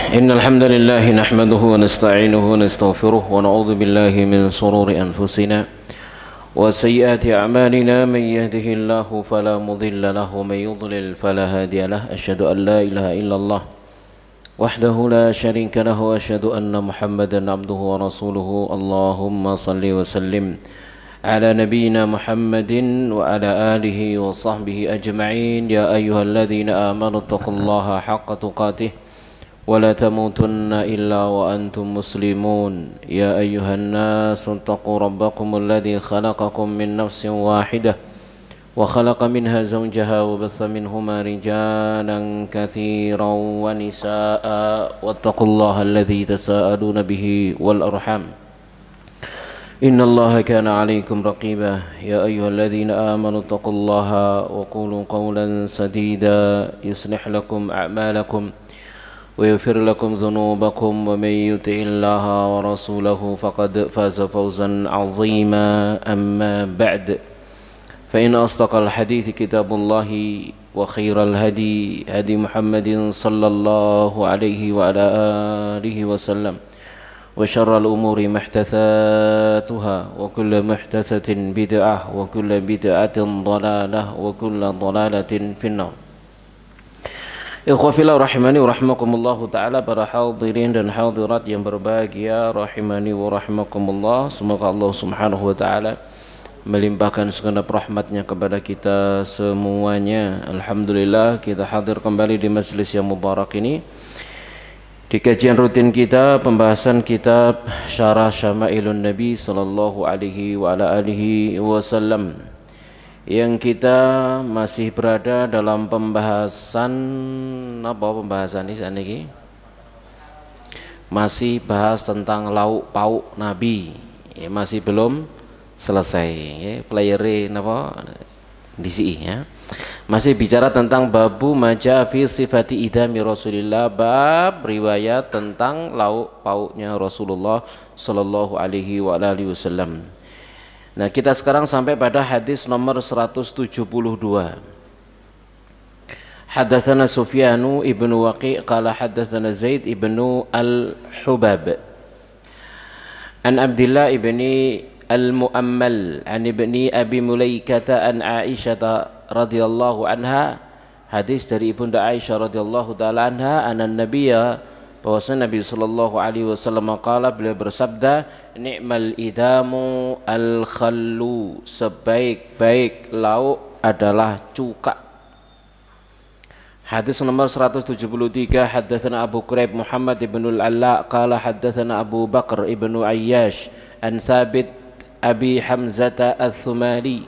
إن الحمد لله نحمده ونستعينه ونستغفره ونعوذ بالله من شرور أنفسنا وسيئات أعمالنا من يهده الله فلا مضل له ومن يضلل فلا هادي له أشهد أن لا إله إلا الله وحده لا شريك له وأشهد أن محمدا عبده ورسوله اللهم صل وسلم على نبينا محمد وعلى آله وصحبه أجمعين يا أيها الذين آمنوا اتقوا الله حق تقاته ولا تموتن إلا وأنتم مسلمون يا أيها الناس اتقوا ربكم الذي خلقكم من نفس واحدة وخلق منها زوجها وبث منهما رجالا كثيرا ونساء واتقوا الله الذي تساءلون به والأرحام إن الله كان عليكم رقيبا يا أيها الذين آمنوا اتقوا الله وقولوا قولا سديدا يصلح لكم أعمالكم ويغفر لكم ذنوبكم ومن يطع الله ورسوله فقد فاز فوزا عظيما أما بعد فإن أصدق الحديث كتاب الله وخير الهدي هدي محمد صلى الله عليه وعلى آله وسلم وشر الأمور محدثاتها وكل محدثة بدعة وكل بدعة ضلالة وكل ضلالة في النار. Ikhwafillah rahimani wa rahimakumullah ta'ala, para hadirin dan hadirat yang berbahagia rahimani wa rahimakumullah, semoga Allah subhanahu wa ta'ala melimpahkan segenap rahmatnya kepada kita semuanya. Alhamdulillah kita hadir kembali di majlis yang mubarak ini, di kajian rutin kita pembahasan kitab Syarah Syama'ilun Nabi sallallahu alaihi wa ala alihi wasallam, yang kita masih berada dalam pembahasan ini masih bahas tentang lauk pauk Nabi, ya, masih belum selesai, ya, playere napa disi, ya. Masih bicara tentang babu maja fi sifati idami Rasulillah, bab riwayat tentang lauk pauknya Rasulullah sallallahu alaihi wa alihi wasallam. Nah, kita sekarang sampai pada hadis nomor 172. Haddatsana Sufyanu ibnu Waqi' qala haddatsana Zaid ibnu al-Hubab an Abdullah ibni al-Muammal an ibni Abi Mulaikata an Aisyah radhiyallahu anha, hadis dari Ibunda Aisyah radhiyallahu taala anha, anan nabiyya, bahwasanya Nabi sallallahu alaihi wasallam qala, beliau bersabda, ni'mal idamu al-khallu, sebaik-baik lauk adalah cuka. Hadis nomor 173, haddatsana Abu Quraib Muhammad ibn al-Alla qala haddatsana Abu Bakr ibn Ayyash an Thabit Abi Hamzata al-Thumali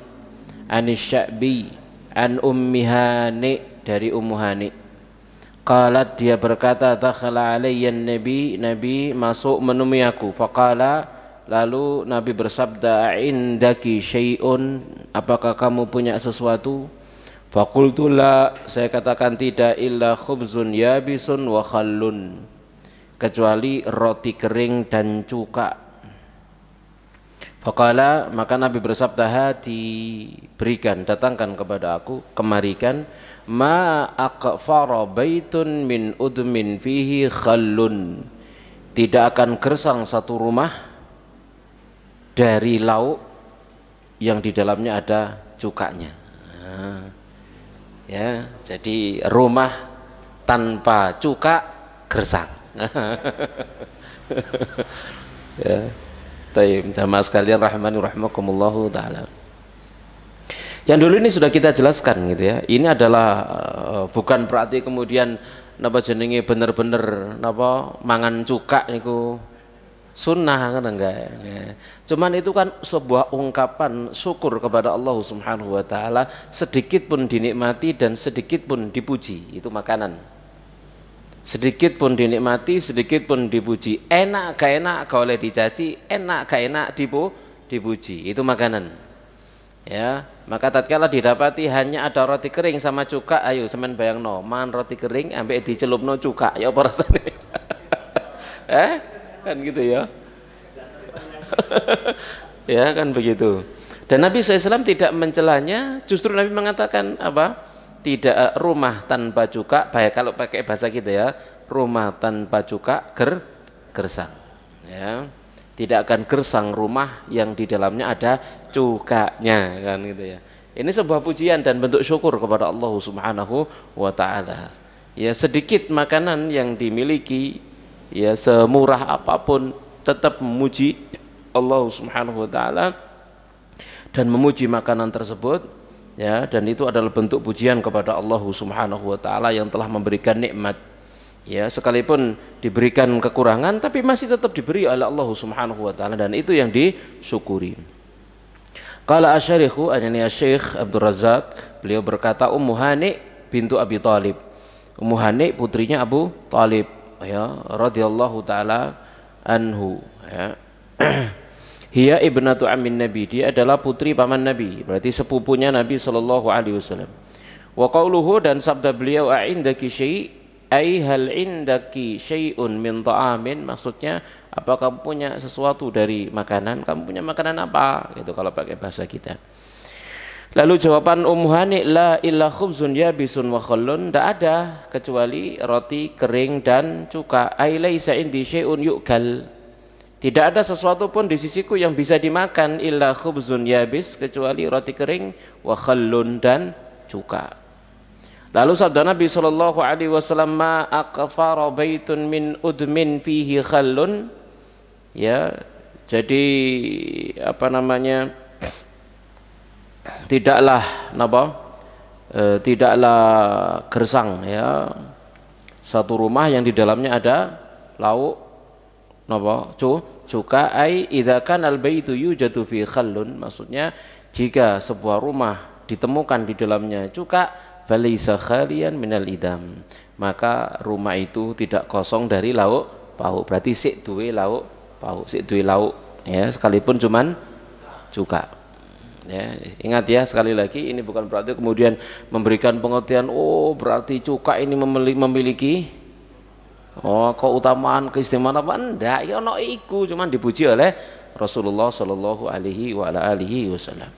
an Sya'bi an Ummi Hani, dari Ummu Hani. Qalat, dia berkata, dakhala alayya nabi, nabi masuk menemui aku. Faqala, lalu Nabi bersabda, indaki syai'un, apakah kamu punya sesuatu? Faqultu la, saya katakan tidak, illa khubzun yabisun wa khallun, kecuali roti kering dan cuka. Faqala, maka Nabi bersabda, hati, berikan, datangkan kepada aku, kemarikan, ma aqfara baitun min udmin fihi khallun, tidak akan gersang satu rumah dari lauk yang di dalamnya ada cukanya. Nah, ya, jadi rumah tanpa cuka gersang. Ya, tayyib, jamaah sekalian rahimani rahimakumullahu taala. Yang dulu ini sudah kita jelaskan gitu, ya. Ini adalah bukan berarti kemudian napa jenenge bener-bener napa mangan cuka niku sunnah, kan enggak, ya. Cuman itu kan sebuah ungkapan syukur kepada Allah Subhanahu wa taala, sedikit pun dinikmati dan sedikit pun dipuji, itu makanan. Sedikit pun dinikmati, sedikit pun dipuji. Enak gak enak gak oleh dicaci, enak gak enak dipuji, itu makanan. Ya, maka tatkala didapati hanya ada roti kering sama cuka, ayo semen bayangno, man roti kering ambek dicelupno cuka, ya apa rasane? Kan gitu ya. Ya kan begitu. Dan Nabi SAW tidak mencelanya, justru Nabi mengatakan apa? Tidak rumah tanpa cuka, baik kalau pakai bahasa kita ya, rumah tanpa cuka gersang. Ya. Tidak akan gersang rumah yang di dalamnya ada cukanya, kan gitu ya. Ini sebuah pujian dan bentuk syukur kepada Allah Subhanahu wa taala. Ya, sedikit makanan yang dimiliki, ya semurah apapun tetap memuji Allah Subhanahu wa taala dan memuji makanan tersebut, ya, dan itu adalah bentuk pujian kepada Allah Subhanahu wa taala yang telah memberikan nikmat. Ya, sekalipun diberikan kekurangan tapi masih tetap diberi oleh Allah Subhanahu wa taala dan itu yang disyukuri. Qala asy-syarikhu anani Syekh Abdul Razak, beliau berkata Ummu Hani bintu Abi Thalib. Ummu Hani putrinya Abu Thalib, ya, radhiyallahu taala anhu, ya. Hiya ibnatu ammin Nabi, dia adalah putri paman Nabi, berarti sepupunya Nabi sallallahu alaihi wasallam. Wa qauluhu, dan sabda beliau a'indaki syai' ai hal indaki syai'un min ta'amin, maksudnya apa kamu punya sesuatu dari makanan, kamu punya makanan apa, gitu kalau pakai bahasa kita. Lalu jawaban Ummu Hani, la illa khubzun yabisun wa khallun, tidak ada kecuali roti kering dan cuka. Ai laisa indi syai'un yu'kal, tidak ada sesuatu pun di sisiku yang bisa dimakan, illa khubzun yabis, kecuali roti kering, wa khallun, dan cuka. Lalu sabda Nabi sallallahu alaihi wasallam, ma aqfara baitun min udmin fihi khallun, ya, jadi apa namanya, tidaklah tidaklah gersang, ya, satu rumah yang di dalamnya ada lauk cuka, ai idza kana al baitu yujadu fi khallun, maksudnya jika sebuah rumah ditemukan di dalamnya cuka, falaisa khalian minal idam, maka rumah itu tidak kosong dari lauk pauk, berarti sik duwe lauk pauk, sik duwe lauk, ya, sekalipun cuman cuka. Ya, ingat ya, sekali lagi ini bukan berarti kemudian memberikan pengertian oh berarti cuka ini memiliki keutamaan, keistimewaan apa, enggak, ya ono iku, cuman dipuji oleh Rasulullah sallallahu alaihi wasallam.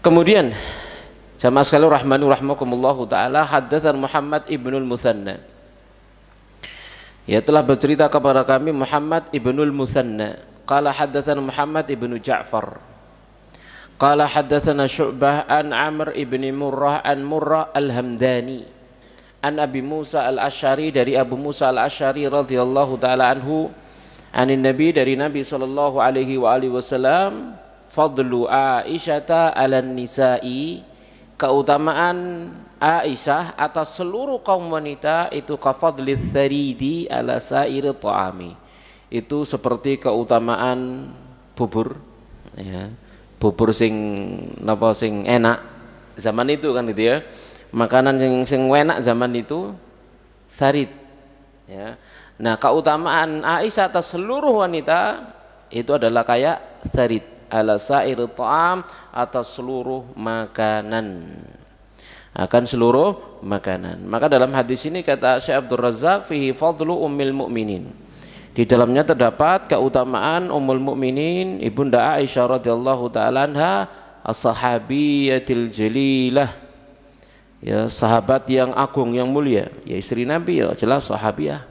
Kemudian jamaah sekalian rahmani rahimakumullah taala, haddatsan Muhammad ibnul Muthanna, ya, telah bercerita kepada kami Muhammad ibnul Muthanna, qala haddatsana Muhammad ibnu Ja'far, qala haddatsana Syu'bah an Amr ibni Murrah an Murrah al-Hamdani an Abi Musa al-Asy'ari, dari Abu Musa al-Asy'ari radhiyallahu taala anhu, anin Nabi, dari Nabi sallallahu alaihi wasallam, fadlu Aisyata 'alan nisa'i, keutamaan Aisyah atas seluruh kaum wanita itu kafadlits saridi ala sairi ta'ami, itu seperti keutamaan bubur, ya, bubur sing napa sing enak zaman itu, kan gitu ya, makanan sing enak zaman itu sarid, ya. Nah, keutamaan Aisyah atas seluruh wanita itu adalah kayak sarid ala sairi ta'am, atas seluruh makanan, akan seluruh makanan. Maka dalam hadis ini kata Syekh Abdul Razak, fihi fadlu ummil mu'minin, di dalamnya terdapat keutamaan Ummul Mukminin Ibunda Aisyah radhiyallahu taala anha, as-sahabiyatil jalilah, ya, sahabat yang agung yang mulia, ya, istri Nabi, ya jelas sahabiah,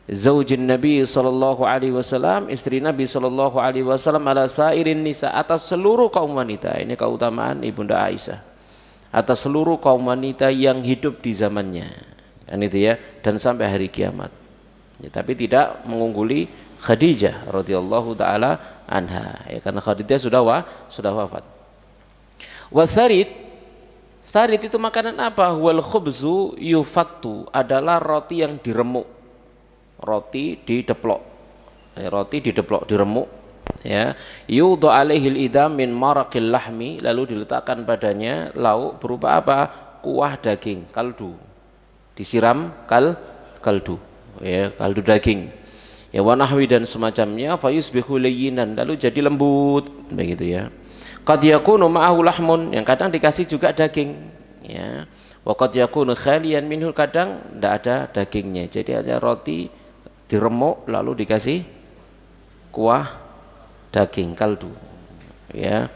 zaujin Nabi sallallahu alaihi wasallam, istri Nabi sallallahu alaihi wasallam, ala sairin nisa, atas seluruh kaum wanita. Ini keutamaan Ibunda Aisyah atas seluruh kaum wanita yang hidup di zamannya, kan itu ya, dan sampai hari kiamat, ya, tapi tidak mengungguli Khadijah radhiyallahu taala anha, ya, karena Khadijah sudah wafat. Wasarid, sarid itu makanan apa? Wal khubzu yufattu, adalah roti yang diremuk, roti dideplok, diremuk, ya. Yudha alaihil idam min maraqil lahmi, lalu diletakkan padanya lauk berupa apa? Kuah daging, kaldu, disiram kaldu, ya, kaldu daging, ya, wa nahwi, dan semacamnya, fayusbihu layyinan, lalu jadi lembut, begitu ya. Qad yakunu ma'ahu lahmun, yang kadang dikasih juga daging, ya. Wa qad yakunu khaliyan minhu, kadang tidak ada dagingnya, jadi ada roti diremuk lalu dikasih kuah daging, kaldu, ya.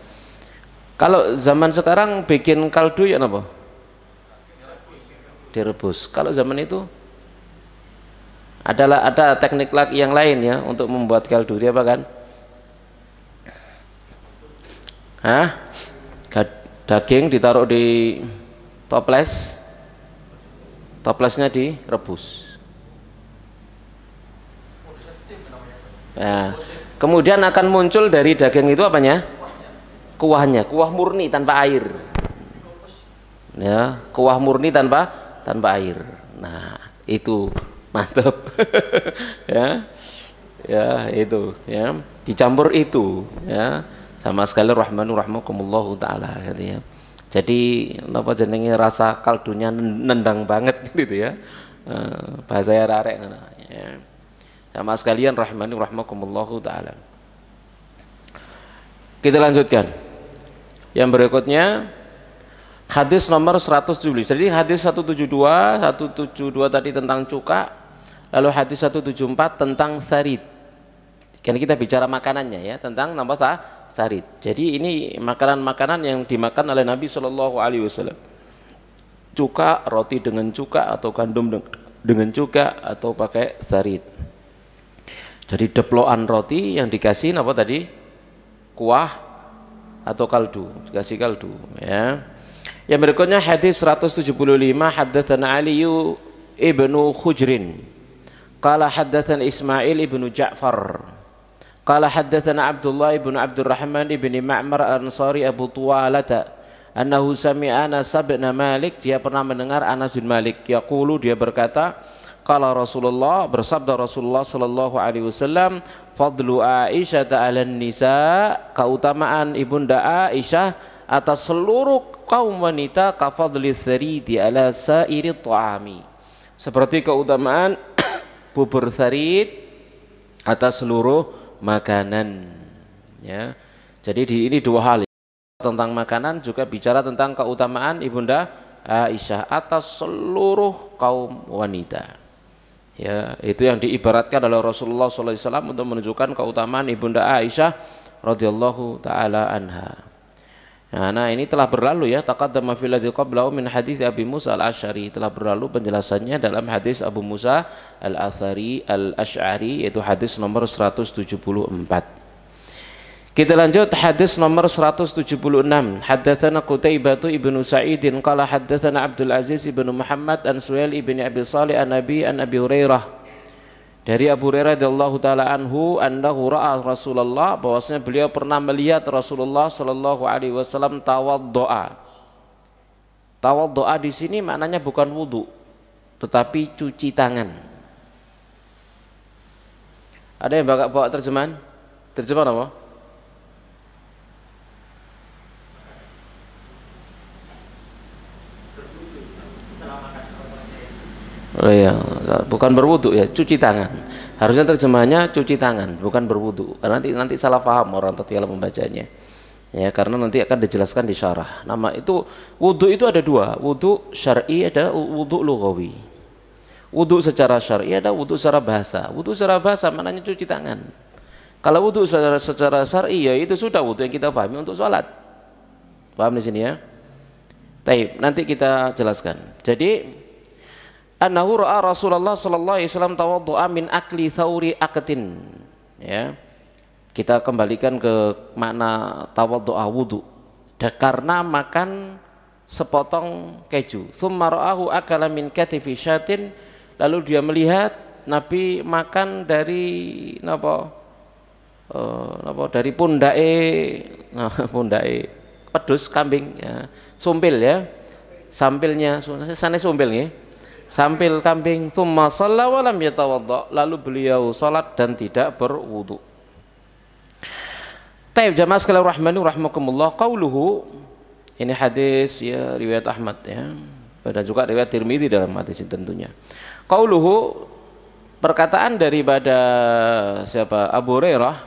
Kalau zaman sekarang bikin kaldu ya apa? Direbus. Kalau zaman itu Ada teknik lagi yang lain ya untuk membuat kaldu, dia apa kan? Hah? Daging ditaruh di toples, toplesnya direbus. Ya. Kemudian akan muncul dari daging itu apanya? Kuahnya, kuah murni tanpa air. Ya, kuah murni tanpa air. Nah, itu mantap. Ya. Ya, itu ya. Dicampur itu ya. Sama sekali rahmakumullah taala gitu ya. Jadi apa jenenge rasa kaldunya nendang banget gitu ya. Bahasa arek ngono ya. Sama sekalian rahmakumullah taala. Kita lanjutkan. Yang berikutnya hadis nomor 170. Jadi hadis 172 tadi tentang cuka, lalu hadis 174 tentang sarid. Kan kita bicara makanannya ya, tentang nama sarid. Jadi ini makanan-makanan yang dimakan oleh Nabi Shallallahu Alaihi Wasallam. Cuka, roti dengan cuka atau gandum dengan cuka atau pakai sarid. Jadi deploan roti yang dikasih apa tadi? Kuah atau kaldu, dikasih kaldu ya. Yang berikutnya hadis 175, haddatsana Ali ibnu Khujrin qala haddatsana Ismail ibnu Ja'far qala haddatsana Abdullah ibnu Abdurrahman ibni Ma'mar al-Ansari Abu Tuwalata annahu sami'a Anas bin Malik, dia pernah mendengar Anas bin Malik yaqulu, dia berkata, qala Rasulullah, bersabda Rasulullah sallallahu alaihi wasallam, fadlu Aisyah ta'ala nisa, keutamaan ibunda Aisyah atas seluruh kaum wanita, kafadli tharidi ala sairi ta'ami, seperti keutamaan bubur tharid atas seluruh makanan ya. Jadi ini dua hal tentang makanan, juga bicara tentang keutamaan ibunda Aisyah atas seluruh kaum wanita. Ya, itu yang diibaratkan oleh Rasulullah SAW untuk menunjukkan keutamaan ibunda Aisyah radhiyallahu taala anha. Nah, ini telah berlalu ya, taqaddama fil ladzi qablahu min hadits Abi Musa al-Asy'ari, telah berlalu penjelasannya dalam hadis Abu Musa al-Asy'ari, yaitu hadis nomor 174. Kita lanjut hadis nomor 176. Haddatsana Qutaibah ibnu Sa'id qala haddatsana Abdul Aziz ibnu Muhammad an Suhail ibni Abi Shalih an Abi Hurairah, dari Abu Hurairah radhiyallahu taala anhu annahu ra'a Rasulullah, bahwasanya beliau pernah melihat Rasulullah sallallahu alaihi wasallam tawaddoa. Tawaddoa di sini maknanya bukan wudu, tetapi cuci tangan. Ada yang bawa terjemahan? Terjemahan apa? Oh iya, bukan berwudu ya, cuci tangan. Harusnya terjemahannya cuci tangan, bukan berwudu. Karena nanti salah paham orang tatkala membacanya. Ya, karena nanti akan dijelaskan di syarah. Nama itu wudu itu ada dua, wudu syar'i, ada wudu lughawi. Wudu secara syar'i, ada wudu secara bahasa. Wudu secara bahasa maknanya cuci tangan. Kalau wudu secara syar'i ya itu sudah wudu yang kita pahami untuk sholat. Paham di sini ya? Taib, nanti kita jelaskan. Jadi annahu ra'a Rasulullah sallallahu alaihi wasallam tawaddu'a min akli thauri aqtin. Ya. Kita kembalikan ke makna tawaddu'a wudu. Karena makan sepotong keju. Tsumma ra'ahu akala min katifi syatin, lalu dia melihat Nabi makan dari dari pundake pedus kambing ya. Sumpil ya. Sampilnya sana sumpil nggih. Sampil kambing. Tsumma shalla wa lam yatawadda, lalu beliau salat dan tidak berwudu. Taib jamaah sekalian rahmani rahmakumullah, qauluhu, ini hadis ya riwayat Ahmad ya, dan juga riwayat Tirmidzi dalam hadis ini tentunya. Qauluhu, perkataan daripada siapa? Abu Hurairah,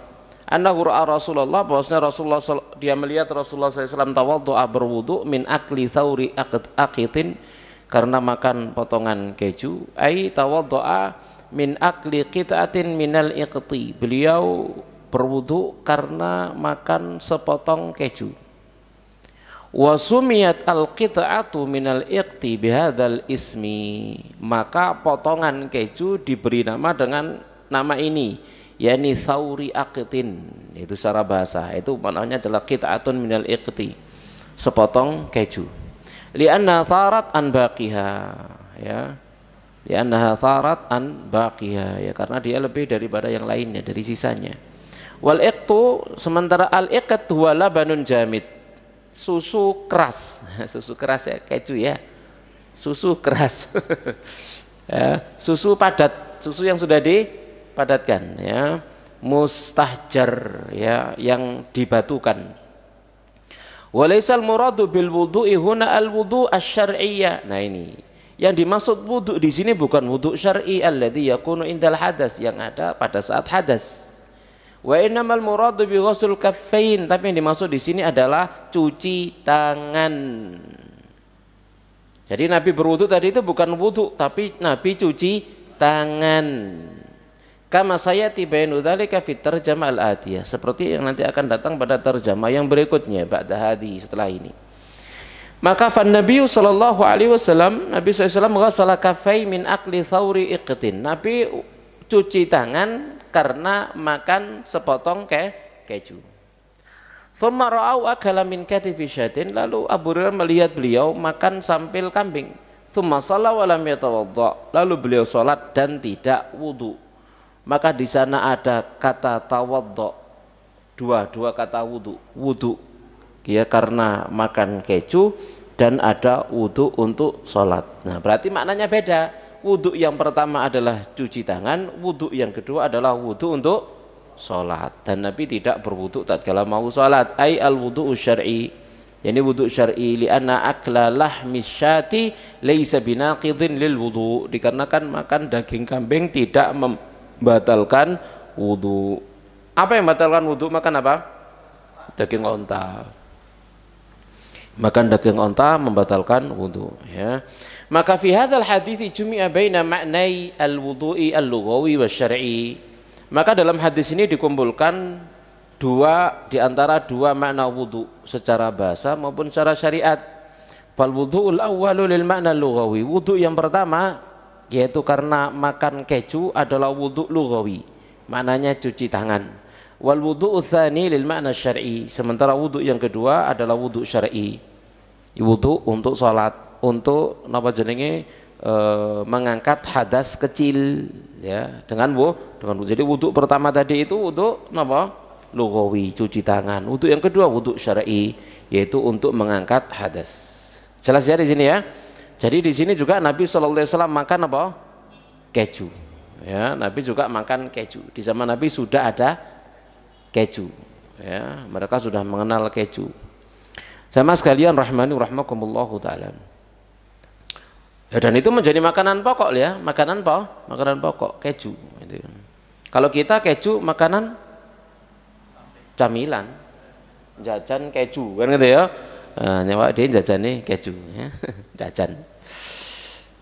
annahu ra'a Rasulullah, bahwasanya Rasulullah dia melihat Rasulullah SAW tawaddu'a berwudu min akli thauri aqitin, karena makan potongan keju. Ai tawaddu'a min akli qit'atin minal iqti, beliau berwudu karena makan sepotong keju. Wa sumiyat al-qit'atu minal iqti bihadzal ismi, maka potongan keju diberi nama dengan nama ini, yakni thauri aqtin. Itu secara bahasa, itu maknanya adalah qit'atun minal iqti, sepotong keju. Li'anna tharat an baqiha, ya. Li'annaha tharat an baqiha, ya, karena dia lebih daripada yang lainnya, dari sisanya. Wal iqtu, sementara al iqt huwa labanun jamid, susu keras. Susu keras ya, keju ya, susu keras. Ya, susu padat, susu yang sudah dipadatkan, ya, mustahjar, ya, yang dibatukan. Walaisal muradu bil wudu'i huna al wudu' asy-syar'iyyah. Nah, ini yang dimaksud wudu di sini bukan wudu syar'i alladzi yakunu indal hadas, yang ada pada saat hadas. Wa innamal muradu bi ghusl kaffain, tapi yang dimaksud di sini adalah cuci tangan. Jadi Nabi berwudu tadi itu bukan wudu, tapi Nabi cuci tangan. Kama sayati bayanu dzalika fit tarjamah al-atiyah, seperti yang nanti akan datang pada terjemah yang berikutnya ba'da hadi, setelah ini. Maka fan Nabi sallallahu alaihi wasallam, Nabi SAW ghassala kaffai min akli thauri iqtin. Nabi cuci tangan karena makan sepotong keju. Thumma ra'au akala min katifi syatin, lalu Abu Hurairah melihat beliau makan sampil kambing. Thumma shalla wa lam yatawadda, lalu beliau salat dan tidak wudu. Maka di sana ada kata tawadda, dua kata wudu. Wudu ya karena makan keju, dan ada wudu untuk salat. Nah, berarti maknanya beda. Wudhu yang pertama adalah cuci tangan, wudhu yang kedua adalah wudhu untuk sholat. Dan Nabi tidak berwudhu tatkala mau sholat. Ay al wudhu syar'i, yani wudhu syar'i, li'anna akla lahmis syati laisa binaqidhin lil wudhu, dikarenakan makan daging kambing tidak membatalkan wudhu. Apa yang membatalkan wudhu? Makan apa? Daging onta. Makan daging onta membatalkan wudhu, ya. Maka fi hadzal hadits jumi'a baina ma'nai al-wudu'i al-lughawi wa syar'i. Maka dalam hadis ini dikumpulkan di antara dua makna wudu secara bahasa maupun secara syariat. Fal wudu'ul awwalu lil ma'na lughawi. Wudu yang pertama yaitu karena makan keju adalah wudu lughawi, maknanya cuci tangan. Wal wudu'u tsani lil ma'na syar'i. Sementara wudu yang kedua adalah wudu syar'i. Wudu untuk salat, untuk napa jenenge mengangkat hadas kecil, ya, dengan wudu. Jadi wudu pertama tadi itu wudu napa? Lughawi, cuci tangan. Wudu yang kedua wudu syar'i, yaitu untuk mengangkat hadas. Jelas ya di sini ya. Jadi di sini juga Nabi SAW makan apa? Keju. Ya, Nabi juga makan keju. Di zaman Nabi sudah ada keju. Ya, mereka sudah mengenal keju. Sama sekalian rahmani rahmakumullahu taala. Ya, dan itu menjadi makanan pokok ya, makanan pokok keju. Gitu. Kalau kita keju makanan camilan, jajan keju kan gitu ya. Nyawa dia jajan nih keju, ya. Jajan.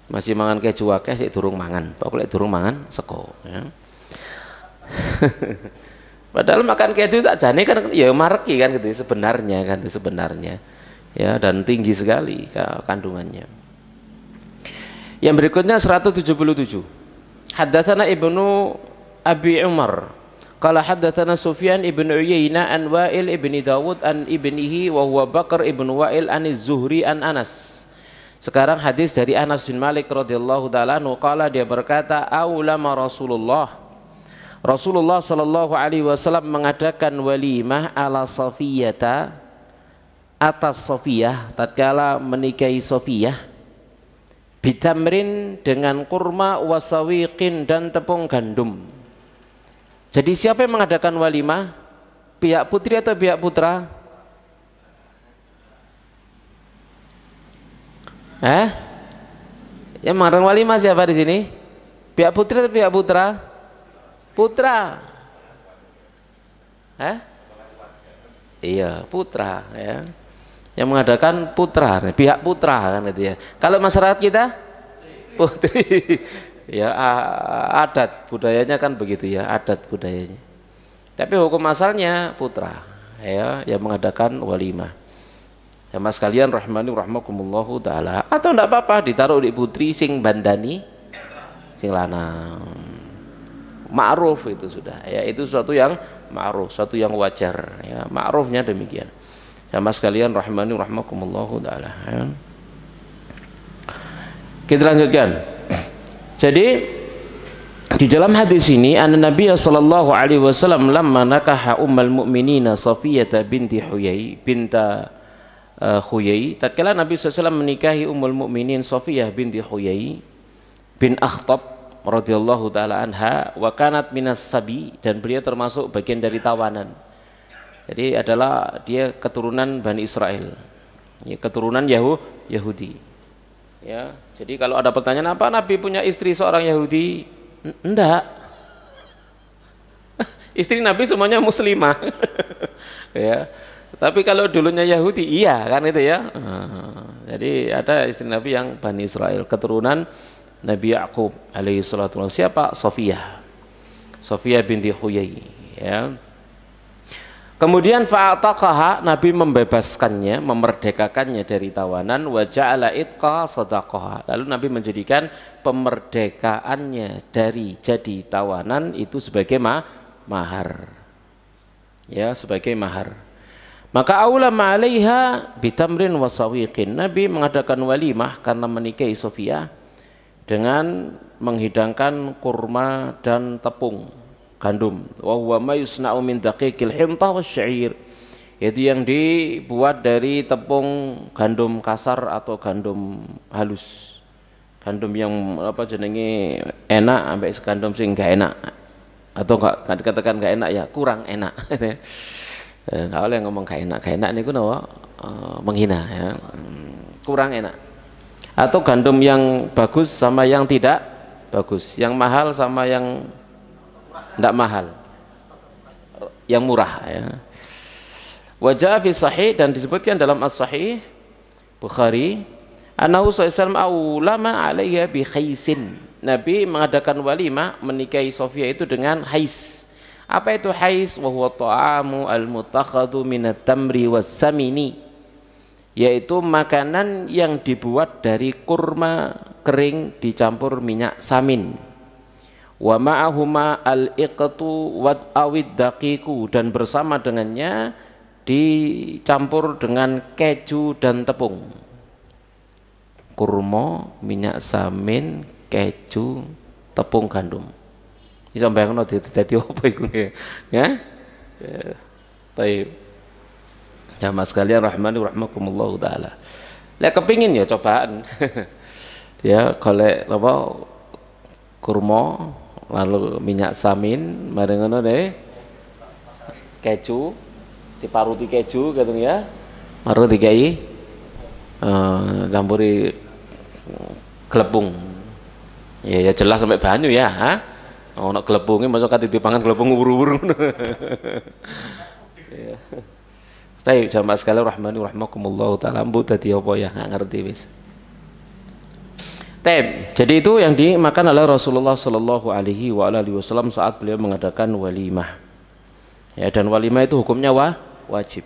Masih mangan keju akeh sik durung mangan, pokoknya durung mangan sego. Ya. Padahal makan keju sakjane kan ya marki kan gitu sebenarnya kan sebenarnya. Ya, dan tinggi sekali kandungannya. Yang berikutnya 177. Haddatsana Ibnu Abi Umar qala haddatsana Sufyan ibnu Uyainah an Wa'il ibni Dawud an ibnihi wa huwa Bakar ibnu Wa'il an Az-Zuhri an Anas. Sekarang hadis dari Anas bin Malik radhiyallahu taala anhu qala, dia berkata aulama Rasulullah sallallahu alaihi wasallam mengadakan walimah ala Safiyata, atas Safiyah tatkala menikahi Safiyah, bitamrin dengan kurma, wasawiqin dan tepung gandum. Jadi siapa yang mengadakan walimah? Pihak putri atau pihak putra? Yang mengadakan walimah siapa di sini? Pihak putri atau pihak putra? Putra. Iya, putra ya. Yang mengadakan putra, pihak putra kan gitu ya. Kalau masyarakat kita putri. Ya, adat budayanya kan begitu ya, adat budayanya. Tapi hukum asalnya putra ya yang mengadakan walimah. Sama sekalian rahmani rahmakumullahu taala. Atau enggak apa-apa ditaruh di putri sing bandani sing lanang. Ma'ruf itu sudah ya, itu suatu yang ma'ruf, suatu yang wajar ya, ma'rufnya demikian. Sama sekalian rahmani rahmakumullahu taala ya. Kita lanjutkan. Jadi di dalam hadis ini Nabi sallallahu alaihi wasallam lamma nakaha ummul mukminina Safiyah binti Huyai Huyai, tatkala Nabi SAW menikahi ummul mukminin Safiyah binti Huyai bin Akhtab radhiyallahu taala anha, wa kanat minas sabi, dan beliau termasuk bagian dari tawanan. Jadi adalah dia keturunan Bani Israel. Ya, keturunan Yahudi. Ya, jadi kalau ada pertanyaan apa Nabi punya istri seorang Yahudi? Enggak. Istri Nabi semuanya muslimah. Ya. Tapi kalau dulunya Yahudi iya kan itu ya. Jadi ada istri Nabi yang Bani Israel, keturunan Nabi Ya'qub alaihi salatu wasallam. Siapa? Safiyah binti Huyai ya. Kemudian fa'ataqaha, Nabi membebaskannya, memerdekakannya dari tawanan, wa ja'ala itqa sadaqaha. Lalu Nabi menjadikan pemerdekaannya dari jadi tawanan itu sebagai mahar. Ya, sebagai mahar. Maka aulama 'alaiha bitamrin wa sawiqin. Nabi mengadakan walimah karena menikahi Safiyah dengan menghidangkan kurma dan tepung gandum. Wa huwa ma yusna'u min daqiqil hintah wasy'ir, yaitu yang dibuat dari tepung gandum kasar atau gandum halus, gandum yang apa jenenge enak sampai gandum sing enggak enak, atau enggak dikatakan enggak enak ya, kurang enak. Enggak boleh ngomong enggak enak niku napa menghina ya, kurang enak. Atau gandum yang bagus sama yang tidak bagus, yang mahal sama yang tidak mahal, yang murah ya. Wajah fi sahih, dan disebutkan dalam as-sahih Bukhari, annahu sallallahu aulama 'alaiha bi khaisin. Nabi mengadakan walimah menikahi Safiyah itu dengan hais. Apa itu hais? Wa huwa ta'amu al-mutakhadhu minat tamri was-samini, yaitu makanan yang dibuat dari kurma kering dicampur minyak samin. Wa ma'ahuma al-iqtu wa awid daqiqu, dan bersama dengannya dicampur dengan keju dan tepung. Kurma, minyak samin, keju, tepung gandum. Bisa bayangno dadi apa iku ya? Baik. Jamaah sekalian rahmani rahmakumullah taala. Lek kepingin ya cobaan. Ya golek apa kurma lalu minyak samin mari ngono deh, keju diparuti keju gitu ya, baru dikai campuri glepung ya jelas sampai banyu ya, ono glepungnya masuk kate dipangan glepung ubur-ubur ngono. Ya. Stay jamaah sekalian rahmani rahmakumullah taala, mbok dadi apa ya nggak ngerti wis. Jadi itu yang dimakan oleh Rasulullah Shallallahu Alaihi Wasallam saat beliau mengadakan walimah. Ya, dan walimah itu hukumnya wajib.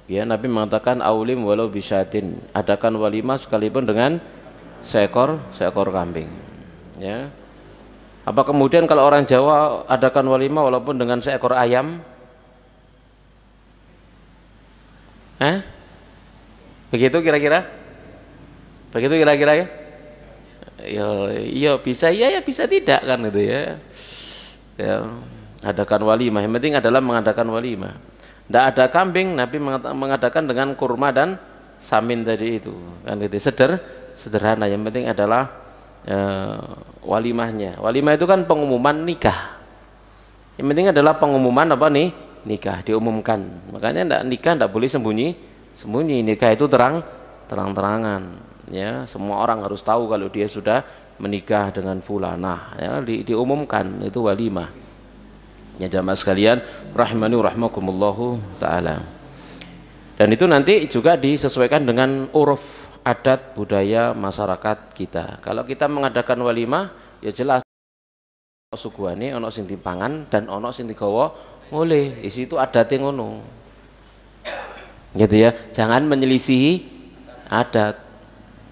Ya, Nabi mengatakan aulim walau bisyatin, adakan walimah sekalipun dengan seekor kambing. Ya. Apa kemudian kalau orang Jawa adakan walimah walaupun dengan seekor ayam? Begitu kira-kira? Begitu kira-kira ya? Ya bisa ya bisa tidak kan gitu ya. Ya, adakan walimah, yang penting adalah mengadakan walimah. Tidak ada kambing, Nabi mengadakan dengan kurma dan samin tadi itu kan gitu. Sederhana, yang penting adalah walimahnya. Walimah itu kan pengumuman nikah. Yang penting adalah pengumuman apa nih? Nikah, diumumkan. Makanya nikah tidak boleh sembunyi. Nikah itu terang-terangan. Ya, semua orang harus tahu kalau dia sudah menikah dengan fulanah, ya, diumumkan, itu walimah. Ya jamaah sekalian rahimani rahmakumullahu taala. Dan itu nanti juga disesuaikan dengan uruf adat budaya masyarakat kita. Kalau kita mengadakan walimah ya jelas suguhane ana sing dipangan dan ana sing digawa ngoleh. Isi itu adate ngono. Gitu ya. Jangan menyelisihi adat.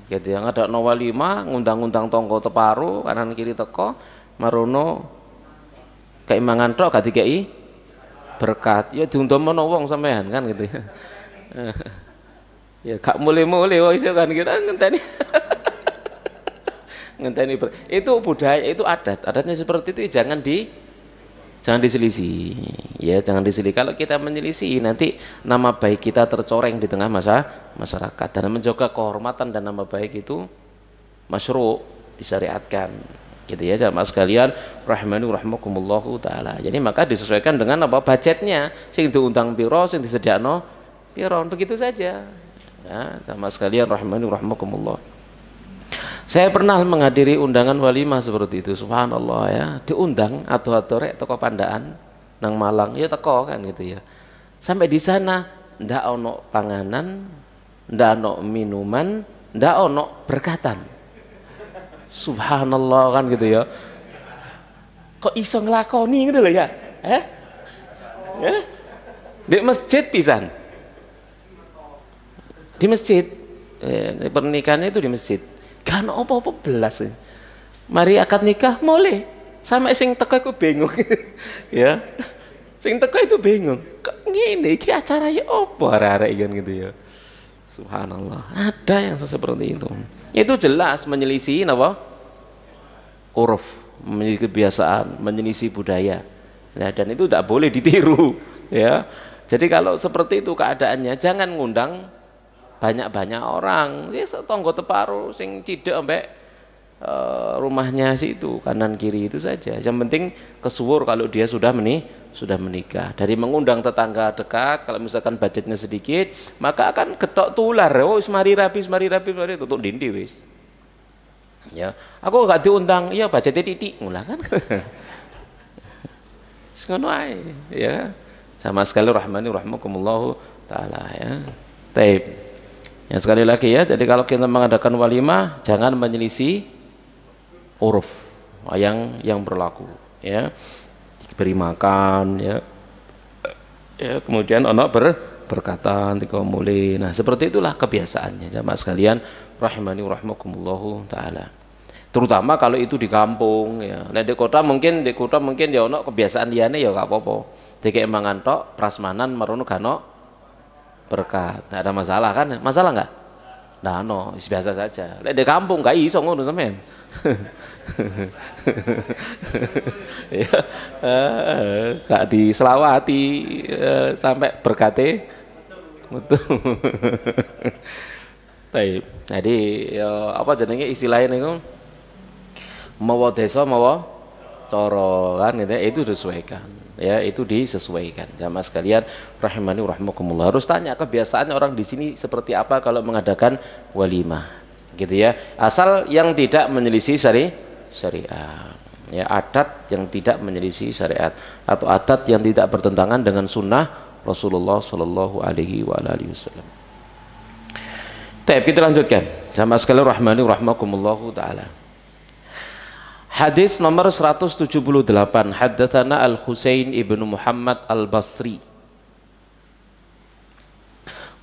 Gitu ya. Ada no walimah ngundang-undang tonggo teparo kanan kiri teko marono keimangan tok gak dikei berkat. Ya diundang-undang wong sampean kan gitu ya. Ya gak mulai-mulai wong iso kan kita ngenteni. Ngenteni itu budaya, itu adat. Adatnya seperti itu jangan diselisih. Ya, jangan diselisih. Kalau kita menyelisih nanti nama baik kita tercoreng di tengah masyarakat, dan menjaga kehormatan dan nama baik itu masyru' disyariatkan. Gitu ya, jamaah sekalian rahimani rahimakumullahu taala. Jadi maka disesuaikan dengan apa budgetnya, sing diundang piro, sing disediakno piro, begitu saja. Ya, jamaah sekalian rahimani rahimakumullah. Saya pernah menghadiri undangan walimah seperti itu, subhanallah ya, diundang atau rek toko Pandaan nang Malang, ya teko kan gitu ya. Sampai di sana ndak ono panganan, ndak ono minuman, ndak ono berkatan. Subhanallah kan gitu ya. Kok iso nglakoni gitu loh ya? Di masjid pisan. Di masjid. Pernikahannya itu di masjid. Kan apa-apa belas. Mari akad nikah mulai. Sampai sing teko iku bingung. Ya. Sing teko itu bingung. Kok ngene iki acaranya apa arek-arek kan gitu ya. Subhanallah. Ada yang seperti itu. Itu jelas menyelisih apa? Uruf, menyelisih kebiasaan, menyelisih budaya. Nah, dan itu tidak boleh ditiru, ya. Jadi kalau seperti itu keadaannya, jangan ngundang banyak-banyak orang. Ya tonggo teparo sing cidek ambek rumahnya situ kanan kiri itu saja. Yang penting kesuwur kalau dia sudah menikah. Dari mengundang tetangga dekat, kalau misalkan budgetnya sedikit, maka akan ketok tular. Oh, mari rapi, tutup dindi wis. Ya, aku gak diundang, iya budgetnya titik, ngulah kan. Ngono ae, ya. Sama sekali rahmani rahimakumullah taala ya. Taib. Ya sekali lagi ya, jadi kalau kita mengadakan walimah jangan menyelisih uruf yang berlaku ya. Diberi makan ya. Ya kemudian ono berkatan tiga mulai. Nah, seperti itulah kebiasaannya jamaah sekalian rahimani rahimakumullah taala. Terutama kalau itu di kampung ya. Nah, di kota mungkin ya ono kebiasaan liyane ya gak apa-apa. Dikek mangan tok prasmanan marono gano berkat. Tidak ada masalah kan? Masalah enggak? Nah, no, biasa saja. Lek di kampung gak iso ngono sampean. Ya, gak diselawati sampai berkate betul. Baik. Jadi ya, apa jenenge istilahnya niku? Mawa desa mawa cara kan gitu, itu disesuaikan. Ya, itu disesuaikan. Jamaah sekalian rahimani rahimakumullah. Harus tanya kebiasaan orang di sini seperti apa kalau mengadakan walimah. Gitu ya. Asal yang tidak menyelisih syariat. Ya, adat yang tidak menyelisih syariat atau adat yang tidak bertentangan dengan sunnah Rasulullah sallallahu alaihi wasallam. Baik, kita lanjutkan. Jamaah sekalian rahimani rahimakumullah taala. Hadis nomor 178. Haddatsana Al-Husain ibnu Muhammad Al-Basri.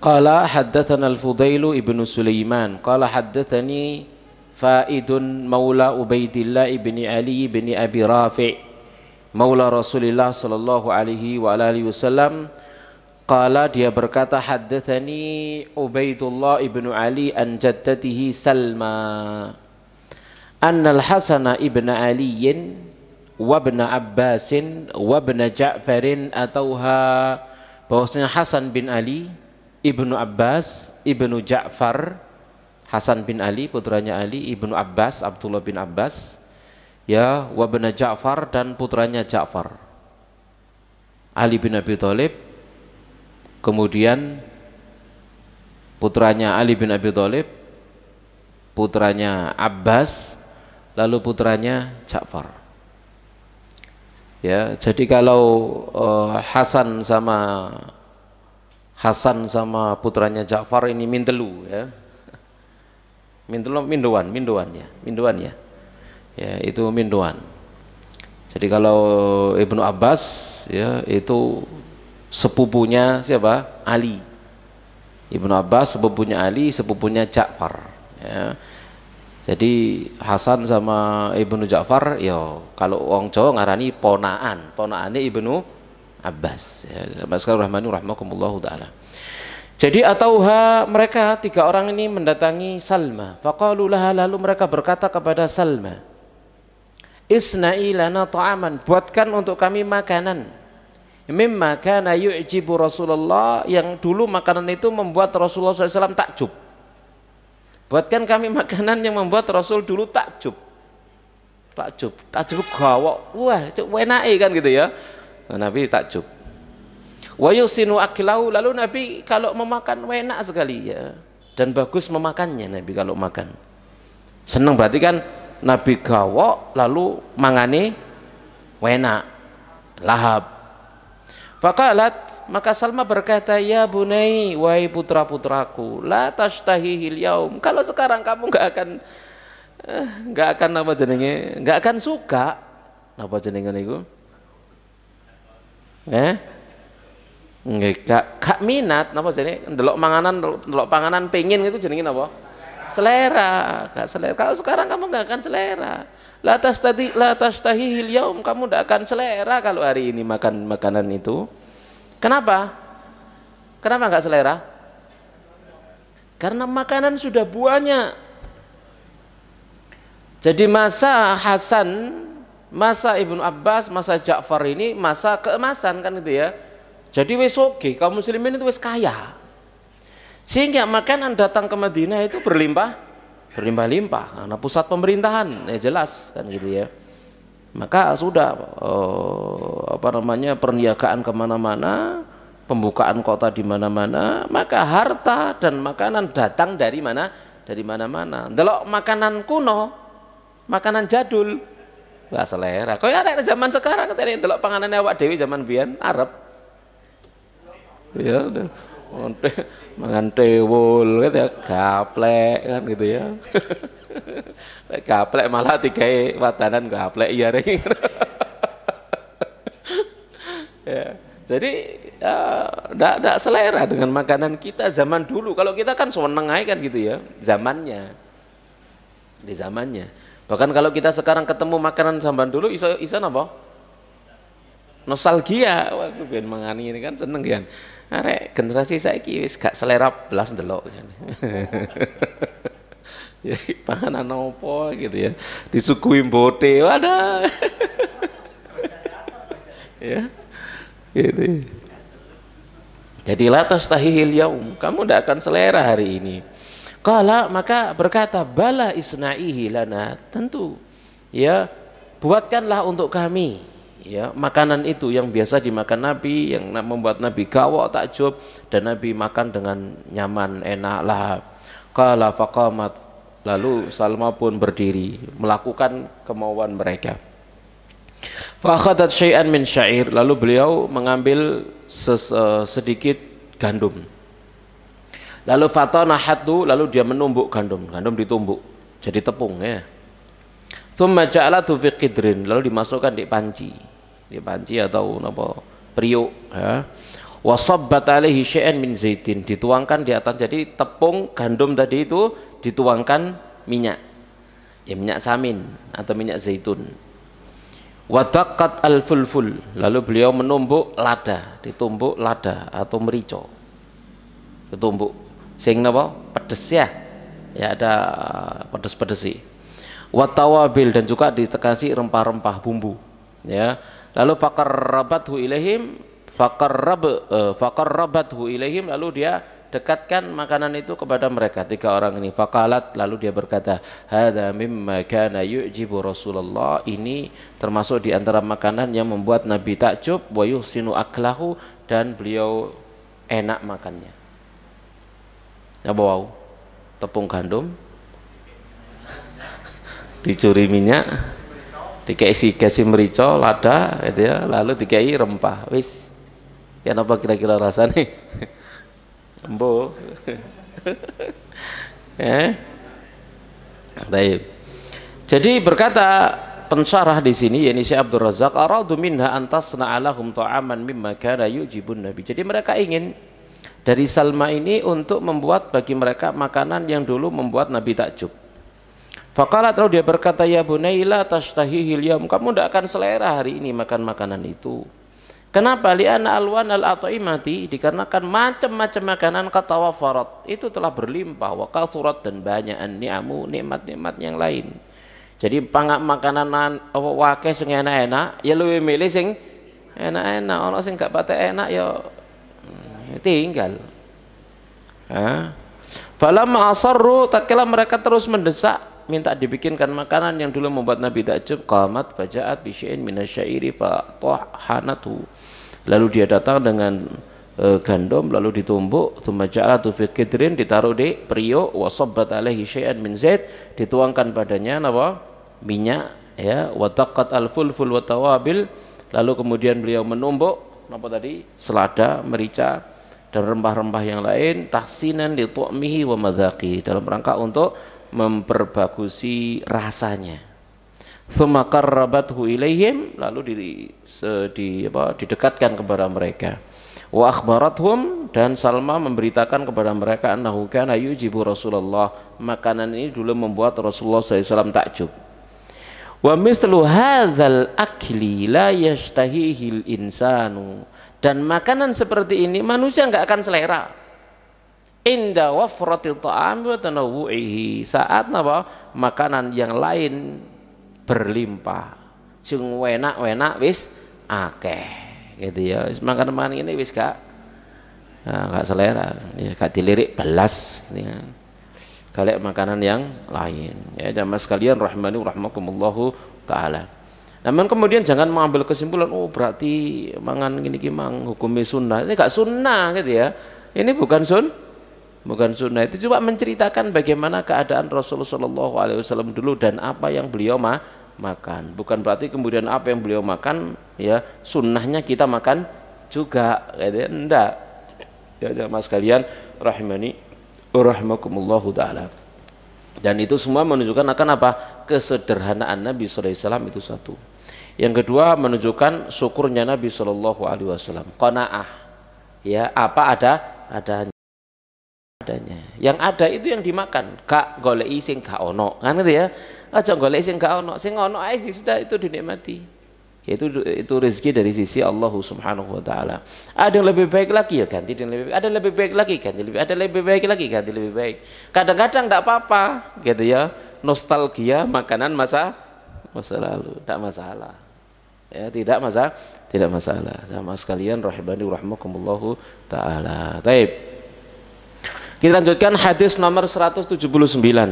Qala haddatsana Al-Fudailu ibnu Sulaiman. Qala haddatsani Faidun maula Ubaidillah ibni Ali ibni Abi Rafi' maula Rasulillah sallallahu alaihi wa alihi wasallam. Qala dia berkata haddatsani Ubaidullah ibnu Ali an jaddatihi Salma. Annal Hasan ibn Aliyin wa ibn Abbasin wa ibn Ja'farin atauha, bahwasanya Hasan bin Ali, ibnu Abbas, ibnu Ja'far, Hasan bin Ali putranya Ali, ibnu Abbas, Abdullah bin Abbas ya, wa ibn Ja'far dan putranya Ja'far, Ali bin Abi Thalib, kemudian putranya Ali bin Abi Thalib, putranya Abbas, lalu putranya Ja'far. Ya, jadi kalau Hasan sama putranya Ja'far ini mindelu ya. Minduan ya. Ya, itu minduan. Jadi kalau Ibnu Abbas ya itu sepupunya siapa? Ali. Ibnu Abbas sepupunya Ali, sepupunya Ja'far, ya. Jadi Hasan sama Ibnu Ja'far ya kalau wong Jawa ngarani ponaane Ibnu Abbas, ya. Rahimahullahu taala. Jadi atauha mereka tiga orang ini mendatangi Salma. Faqalu laha, lalu mereka berkata kepada Salma, isna'i lana ta'aman, buatkan untuk kami makanan. Mimma kana yu'jibu Rasulullah, yang dulu makanan itu membuat Rasulullah SAW takjub. Buatkan kami makanan yang membuat Rasul dulu takjub. Takjub gawok. Wah, enake kan gitu ya. Nah, Nabi takjub. Wa yusinu akilau, lalu Nabi kalau memakan enak sekali ya. Dan bagus memakannya Nabi kalau makan. Senang, berarti kan Nabi gawok lalu mangane enak. Lahap. Faqalat, maka Salma berkata, ya bunai, wahai putra-putraku, la tashtahihil yaum, kalau sekarang kamu nggak akan apa jenenge, nggak akan suka apa jenenge niku, gak minat napa jenenge, ndelok panganan pengin itu jenenge napa, selera, gak selera. Kalau sekarang kamu nggak akan selera. La tashtahihil yaum, kamu tidak akan selera kalau hari ini makan makanan itu. Kenapa? Kenapa nggak selera? Karena makanan sudah banyak. Jadi masa Hasan, masa Ibnu Abbas, masa Ja'far ini masa keemasan kan itu ya. Jadi wis oke, kaum muslimin itu wis kaya. Sehingga makanan datang ke Madinah itu berlimpah-limpah, karena pusat pemerintahan, ya jelas kan gitu ya. Maka sudah perniagaan kemana-mana, pembukaan kota di mana-mana, maka harta dan makanan datang dari mana? Dari mana-mana. Delok makanan kuno, makanan jadul, nggak selera. Kau ada zaman sekarang, tadi delok panganan awak dewi zaman biyen Arab, ya udah. Mangan tewul gitu ya, gaplek kan gitu ya. Gaplek malah digawe wadanan gaplek iya ring. Ya, jadi enggak selera dengan makanan kita zaman dulu. Kalau kita kan seneng aja kan gitu ya, zamannya. Di zamannya. Bahkan kalau kita sekarang ketemu makanan zaman dulu iso napa? Nostalgia. Waktu ben mangani ini kan seneng kan. Arek generasi saiki wis gak selera belas ndelok kan. Ya panganan opo gitu ya. Disuguhi mbote wadah. Ya. Gitu. Jadi la tastahihil yaum, kamu tidak akan selera hari ini. Qala, maka berkata, bala isna'ihi lana, tentu ya, buatkanlah untuk kami ya makanan itu yang biasa dimakan Nabi, yang membuat Nabi gawok takjub dan Nabi makan dengan nyaman enak lah. Qala faqamat, lalu Salma pun berdiri melakukan kemauan mereka. Fakhadat syai'an min syair, lalu beliau mengambil sedikit gandum. Lalu fatana hadu, lalu dia menumbuk gandum ditumbuk jadi tepung ya. Tsumma ja'alatu fi qidrin, lalu dimasukkan di panci atau apa periuk ya. Wasabbat alaihi syai'an min zaitin, dituangkan di atas, jadi tepung gandum tadi itu dituangkan minyak, ya minyak samin atau minyak zaitun. Wadaqat al-fulful, lalu beliau menumbuk lada, ditumbuk lada atau merica, ditumbuk sing napa pedes ya ada pedes-pedesi. Watawabil, dan juga dikasih rempah-rempah bumbu ya. Lalu faqarrabathu ilaihim, lalu dia dekatkan makanan itu kepada mereka tiga orang ini. Faqalat, lalu dia berkata, hadza mimma kana yu'jibu Rasulullah, ini termasuk di antara makanan yang membuat Nabi takjub, wa yuhsinu aklahu, dan beliau enak makannya. Apa wau? Tepung gandum dicuri minyak, dikasih merica, lada gitu ya, lalu dikasih rempah. Wis. Ya apa kira-kira rasanya? Embo. Baik. Jadi berkata pensyarah di sini, yakni Syekh Abdul Razak, aradu minha antasna alahum ta'aman mimma kana yujibun Nabi. Jadi mereka ingin dari Salma ini untuk membuat bagi mereka makanan yang dulu membuat Nabi takjub. Faqalat, lalu dia berkata, ya bunayla tashtahihil yaum, kamu tidak akan selera hari ini makan makanan itu. Kenapa? Li'anna alwan al-at'imati, dikarenakan macam-macam makanan katawafarat, itu telah berlimpah, wa kathurat, dan banyak ni'amu, nikmat-nikmat yang lain. Jadi pangak makanan wakeh sing enak-enak, ya luwih milih sing enak-enak. Ono sing gak patek enak ya tinggal. Falamma asarru, tatkala mereka terus mendesak minta dibikinkan makanan yang dulu membuat Nabi takjub, qamat faja'at bi syai'in minasyairi fa tahanatu, lalu dia datang dengan gandum lalu ditumbuk, tsumma ja'alatu fi qidrin, ditaruh di periuk, wa sabbat alaihi syai'an min zait, dituangkan padanya apa? Minyak, ya, wa taqqat al-fulful wa tawabil, lalu kemudian beliau menumbuk apa tadi? Selada, merica dan rempah-rempah yang lain, tahsinan li tu'mihi wa madzaqi, dalam rangka untuk memperbagusi rasanya. Tsumma qarrabathu ilaihim, lalu didekatkan kepada mereka. Wa akhbarathum, dan Salma memberitakan kepada mereka annahu kana yujibu Rasulullah, makanan ini dulu membuat Rasulullah SAW takjub. Wa mislu hadzal akli la yashtahihil insanu, dan makanan seperti ini manusia enggak akan selera. Inda wafratil ta'am wa tanawwu'ihi, saat apa? Makanan yang lain berlimpah. Sing enak-enak wis akeh. Gitu ya. Makanan-makanan ini wis gak selera. Ya gak dilirik belas gitu ya. Kalek makanan yang lain. Ya jamaah sekalian rahimani rahmakumullahu taala. Namun kemudian jangan mengambil kesimpulan, oh berarti mangan gini mang hukumnya sunnah. Ini gak sunnah gitu ya. Ini bukan sunnah, itu cuma menceritakan bagaimana keadaan Rasulullah SAW dulu dan apa yang beliau makan. Bukan berarti kemudian apa yang beliau makan ya sunnahnya kita makan juga, gitu. Enggak. Ya jamaah sekalian rahimani rahimakumullahu taala. Dan itu semua menunjukkan akan apa? Kesederhanaan Nabi SAW itu satu. Yang kedua menunjukkan syukurnya Nabi SAW. Qanaah. Ya, apa adanya. Yang ada itu yang dimakan, gak goleki sing gak ono, kan gitu ya. Aja goleki sing gak ono, sing ono ae sudah itu dinikmati. Itu rezeki dari sisi Allah Subhanahu wa taala. Ada yang lebih baik lagi ya ganti dengan lebih baik. Ada lebih baik lagi ganti lebih. Ada lebih baik lagi ganti lebih baik. Kadang-kadang enggak apa-apa, gitu ya. Nostalgia makanan masa lalu, tak masalah. Ya, tidak masalah. Sama sekalian rahimani rahimakumullahu taala. Baik. Kita lanjutkan hadis nomor 179.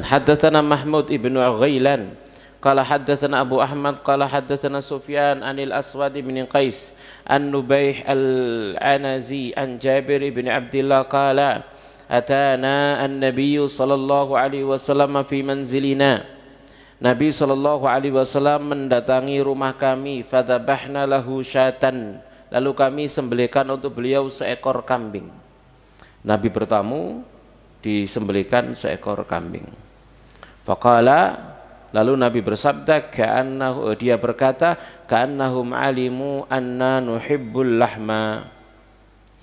Haddatsana Mahmud ibnu Ghailan qala haddatsana Abu Ahmad qala haddatsana Sufyan anil Aswad bin Qais an Nubaih al-Anazi an Jabir bin Abdullah qala atana an-nabiy sallallahu alaihi wasallam fi manzilina. Nabi sallallahu alaihi wasallam mendatangi rumah kami, fadzabahna lahu syatan, lalu kami sembelihkan untuk beliau seekor kambing. Nabi bertamu, disembelihkan seekor kambing. Faqala, lalu Nabi bersabda, dia berkata, ka'annahum alimu anna nuhibbul lahma.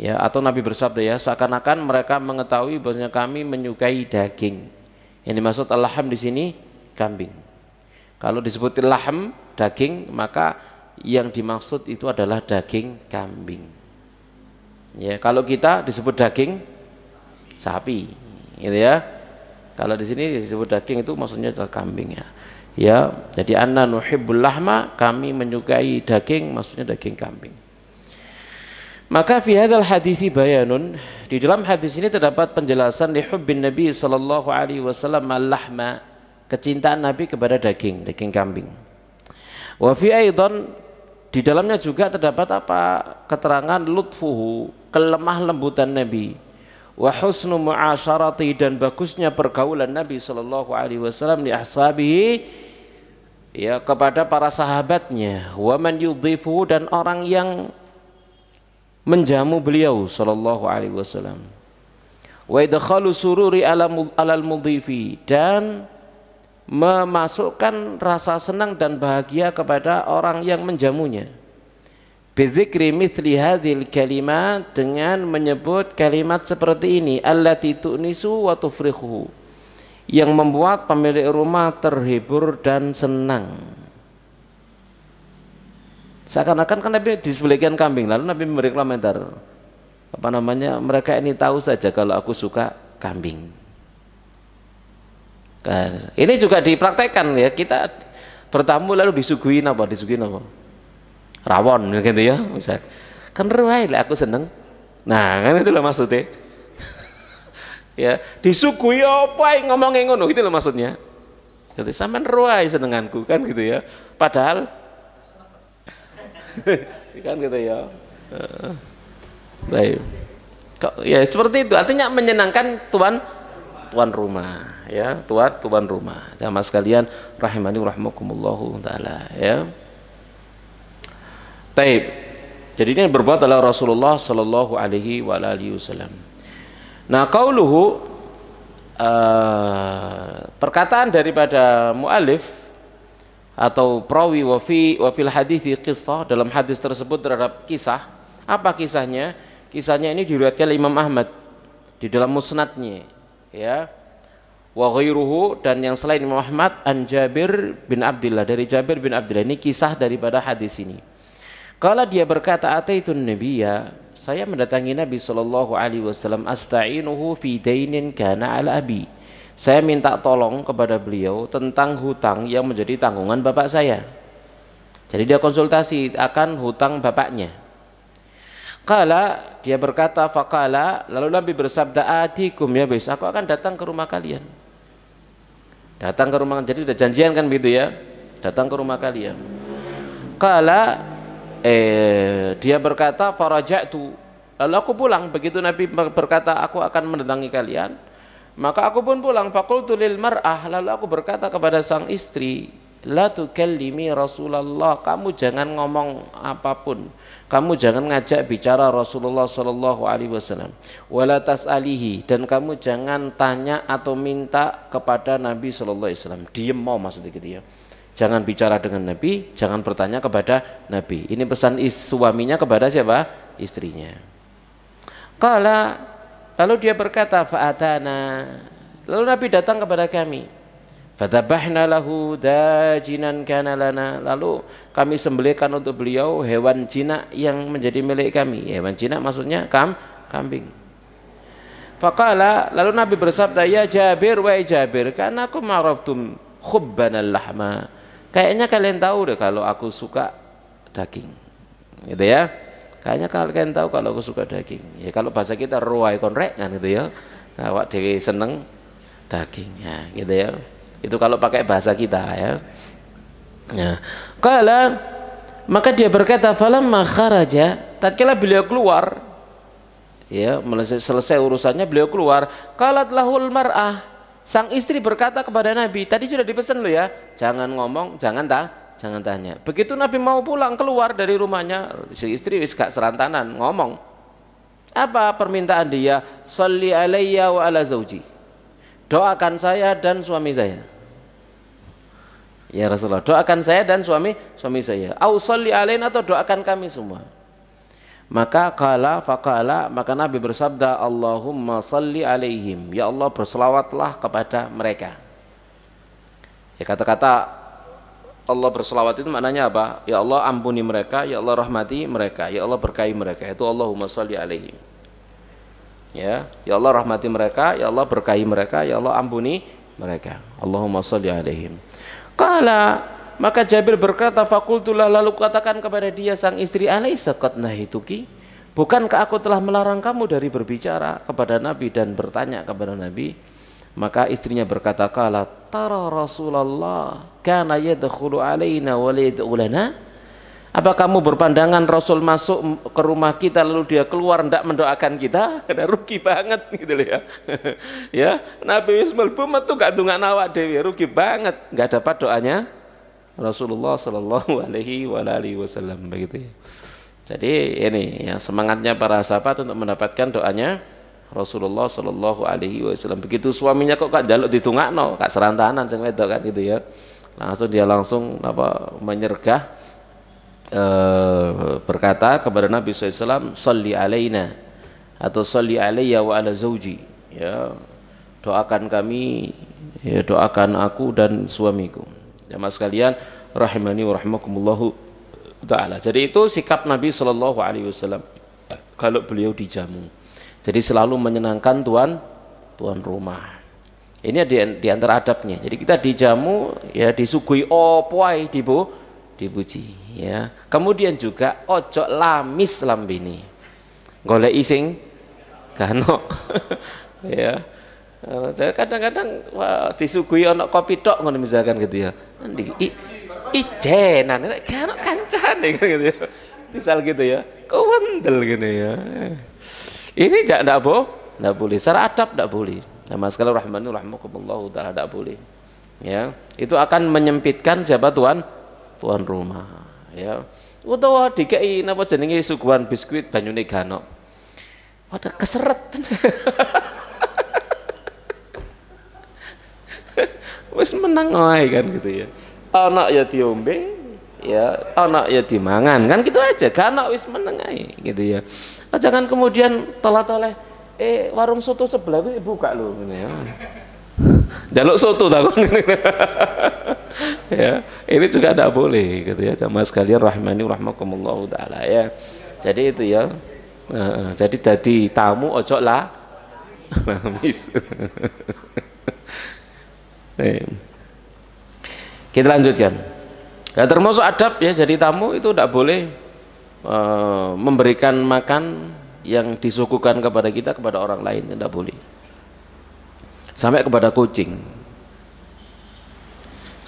Ya, atau Nabi bersabda ya, seakan-akan mereka mengetahui bahwasanya kami menyukai daging. Yang dimaksud al-lahm di sini kambing. Kalau disebut lahm daging, maka yang dimaksud itu adalah daging kambing. Ya, kalau kita disebut daging sapi, gitu ya. Kalau di sini disebut daging itu maksudnya adalah kambing ya. Ya, jadi anna nuhibbul lahma, kami menyukai daging, maksudnya daging kambing. Maka fi hadzal hadithi bayanun, di dalam hadis ini terdapat penjelasan li hubbin Nabi sallallahu alaihi wasallam al-lahma, kecintaan Nabi kepada daging kambing. Wa fi aidan, di dalamnya juga terdapat apa? Keterangan lutfuhu, kelemah lembutan Nabi, wa husnu mu'asyarati, dan bagusnya pergaulan Nabi sallallahu alaihi wasallam li ashabihi, ya, kepada para sahabatnya, wa man yudhifu, dan orang yang menjamu beliau sallallahu alaihi wasallam, wa idkhalu sururi alal mudhifi, dan memasukkan rasa senang dan bahagia kepada orang yang menjamunya. Bidzikri mithli hadhil kalimat, dengan menyebut kalimat seperti ini, allati tu'nisu wa tufrihu, yang membuat pemilik rumah terhibur dan senang. Seakan-akan kan Nabi disembelihkan kambing, lalu Nabi memberi komentar, apa namanya, mereka ini tahu saja kalau aku suka kambing. Nah, ini juga dipraktekkan ya, kita bertamu lalu disuguhin apa? Rawon gitu ya, misal. Kan ruwai lah aku seneng. Nah, kan itu loh maksudnya. Ya, disuguhi apa yang ngomongin ngono, gitu loh maksudnya. Jadi sampean ruwai senenganku kan gitu ya. Padahal kan gitu ya. Baik. Ya seperti itu, artinya menyenangkan tuan rumah ya, tuan rumah. Jamaah sekalian rahimani rahimakumullah taala ya. Baik. Jadi ini berbuat oleh Rasulullah sallallahu alaihi wasallam. Nah, qauluhu, perkataan daripada muallif atau perawi wa fil hadithi qissah, dalam hadis tersebut terhadap kisah. Apa kisahnya? Kisahnya ini diriwayatkan oleh Imam Ahmad di dalam musnadnya ya. Wa ghairuhu, dan yang selain Imam Ahmad, an Jabir bin Abdullah, dari Jabir bin Abdullah. Ini kisah daripada hadis ini. Kala dia berkata, ataitun nabiyya, saya mendatangi Nabi sallallahu alaihi wasallam, asta'inuhu fi dainin kana ala abi. Saya minta tolong kepada beliau tentang hutang yang menjadi tanggungan bapak saya. Jadi dia konsultasi akan hutang bapaknya. Kala dia berkata, faqala, lalu Nabi bersabda, atikum ya bis, aku akan datang ke rumah kalian. Datang ke rumah, jadi udah janjian kan begitu ya, datang ke rumah kalian. Kala dia berkata, faraja'tu, lalu aku pulang. Begitu Nabi berkata aku akan mendatangi kalian, maka aku pun pulang. Faqultu lil mar'ah, lalu aku berkata kepada sang istri, la tukallimi Rasulullah, kamu jangan ngomong apapun, kamu jangan ngajak bicara Rasulullah sallallahu alaihi wasallam, wala tas'alihi, dan kamu jangan tanya atau minta kepada Nabi sallallahu alaihi wasallam. Diem mau, maksudnya gitu ya. Jangan bicara dengan Nabi, jangan bertanya kepada Nabi. Ini pesan suaminya kepada siapa? Istrinya. Qala, lalu dia berkata, fa'atana, lalu Nabi datang kepada kami. Fadhabahna lahu dajinan kana lana, lalu kami sembelihkan untuk beliau hewan jinak yang menjadi milik kami. Hewan jinak maksudnya kambing. Faqala, lalu Nabi bersabda, ya Jabir, wahai Jabir, karena aku ma'raftum khubbanal lahma, kayaknya kalian tahu deh kalau aku suka daging, gitu ya. Kayaknya kalian tahu kalau aku suka daging. Ya kalau bahasa kita ruwai konrek kan gitu ya. Nah, awak dewi seneng daging, ya, gitu ya. Itu kalau pakai bahasa kita ya. Nah, kala, maka dia berkata, falamma kharaja, tatkala beliau keluar, ya, selesai urusannya beliau keluar, qalat lahul mar'ah, sang istri berkata kepada Nabi, tadi sudah dipesan lo ya, jangan ngomong, jangan tanya. Begitu Nabi mau pulang keluar dari rumahnya, si istri wis gak serantanan ngomong. Apa permintaan dia? Sholli alayya wa ala zauji, doakan saya dan suami saya. Ya Rasulullah, doakan saya dan suami saya. Au sholli alaina, atau doakan kami semua. Maka faqala, maka Nabi bersabda, Allahumma sholli alaihim, ya Allah berselawatlah kepada mereka. Ya, kata-kata Allah berselawat itu maknanya apa? Ya Allah ampuni mereka, ya Allah rahmati mereka, ya Allah berkahi mereka. Itu Allahumma sholli alaihim. Ya Allah rahmati mereka, ya Allah berkahi mereka, ya Allah ampuni mereka. Allahumma sholli alaihim. Qala, maka Jabir berkata, fakultulah, lalu katakan kepada dia sang istri, alaisa qad nahituki, bukankah aku telah melarang kamu dari berbicara kepada Nabi dan bertanya kepada Nabi? Maka istrinya berkata, qala tara Rasulullah kana yadkhulu alaina wa la yad'u lana, apa kamu berpandangan Rasul masuk ke rumah kita lalu dia keluar tidak mendoakan kita? Ada rugi banget gitu loh ya. Ya, Nabi Ismail Bumat tuh gak dungak nawak dewi, rugi banget, gak dapat doanya Rasulullah sallallahu alaihi wasallam begitu ya. Jadi ini ya semangatnya para sahabat untuk mendapatkan doanya Rasulullah sallallahu alaihi wasallam. Begitu suaminya kok gak jaluk ditungakno, gak serantanan sing wedok kan gitu ya. Langsung dia apa menyergah berkata kepada Nabi SAW, "Shalli alaina," atau "Shalli alayya wa ala zauji," ya, doakan kami, ya, doakan aku dan suamiku. Jamaah sekalian rahimani wa rahimakumullahu taala. Jadi itu sikap Nabi Shallallahu alaihi wasallam kalau beliau dijamu. Jadi selalu menyenangkan tuan rumah. Ini di antara adabnya. Jadi kita dijamu, ya, disuguhi opo ae dipuji, ya. Kemudian juga ojo lamis lambene. Goleki sing kano. Ya. Kadang-kadang disuguhi ana kopi tok ngono misalkan gitu ya. Ijenan kano kancane gitu ya. Misal gitu ya. Kewendel gini ya. Ini enggak boleh. Secara adab enggak boleh. Nama sekali rahmani rahmakumullah taala enggak boleh. Ya, itu akan menyempitkan siapa tuan rumah, ya. Utawa dikei napa jenenge suguhan biskuit banyune ganok. Pada keseret. Wis menang wae kan gitu ya. Anak ya diombe, ya, anak ya dimangan, kan gitu aja. Ganok wis meneng ae gitu ya. Jangan kemudian telat-oleh warung soto sebelah wis buka lho ngene ya. Jaluk soto takon. Ya, ini juga tidak boleh gitu ya. Jamaah sekalian rahimani rahmakumullah taala, ya. Jadi itu ya. Jadi tamu ojo lah lamis. Kita lanjutkan. Ya, termasuk adab ya, jadi tamu itu tidak boleh memberikan makan yang disuguhkan kepada kita kepada orang lain, tidak boleh. Sampai kepada kucing.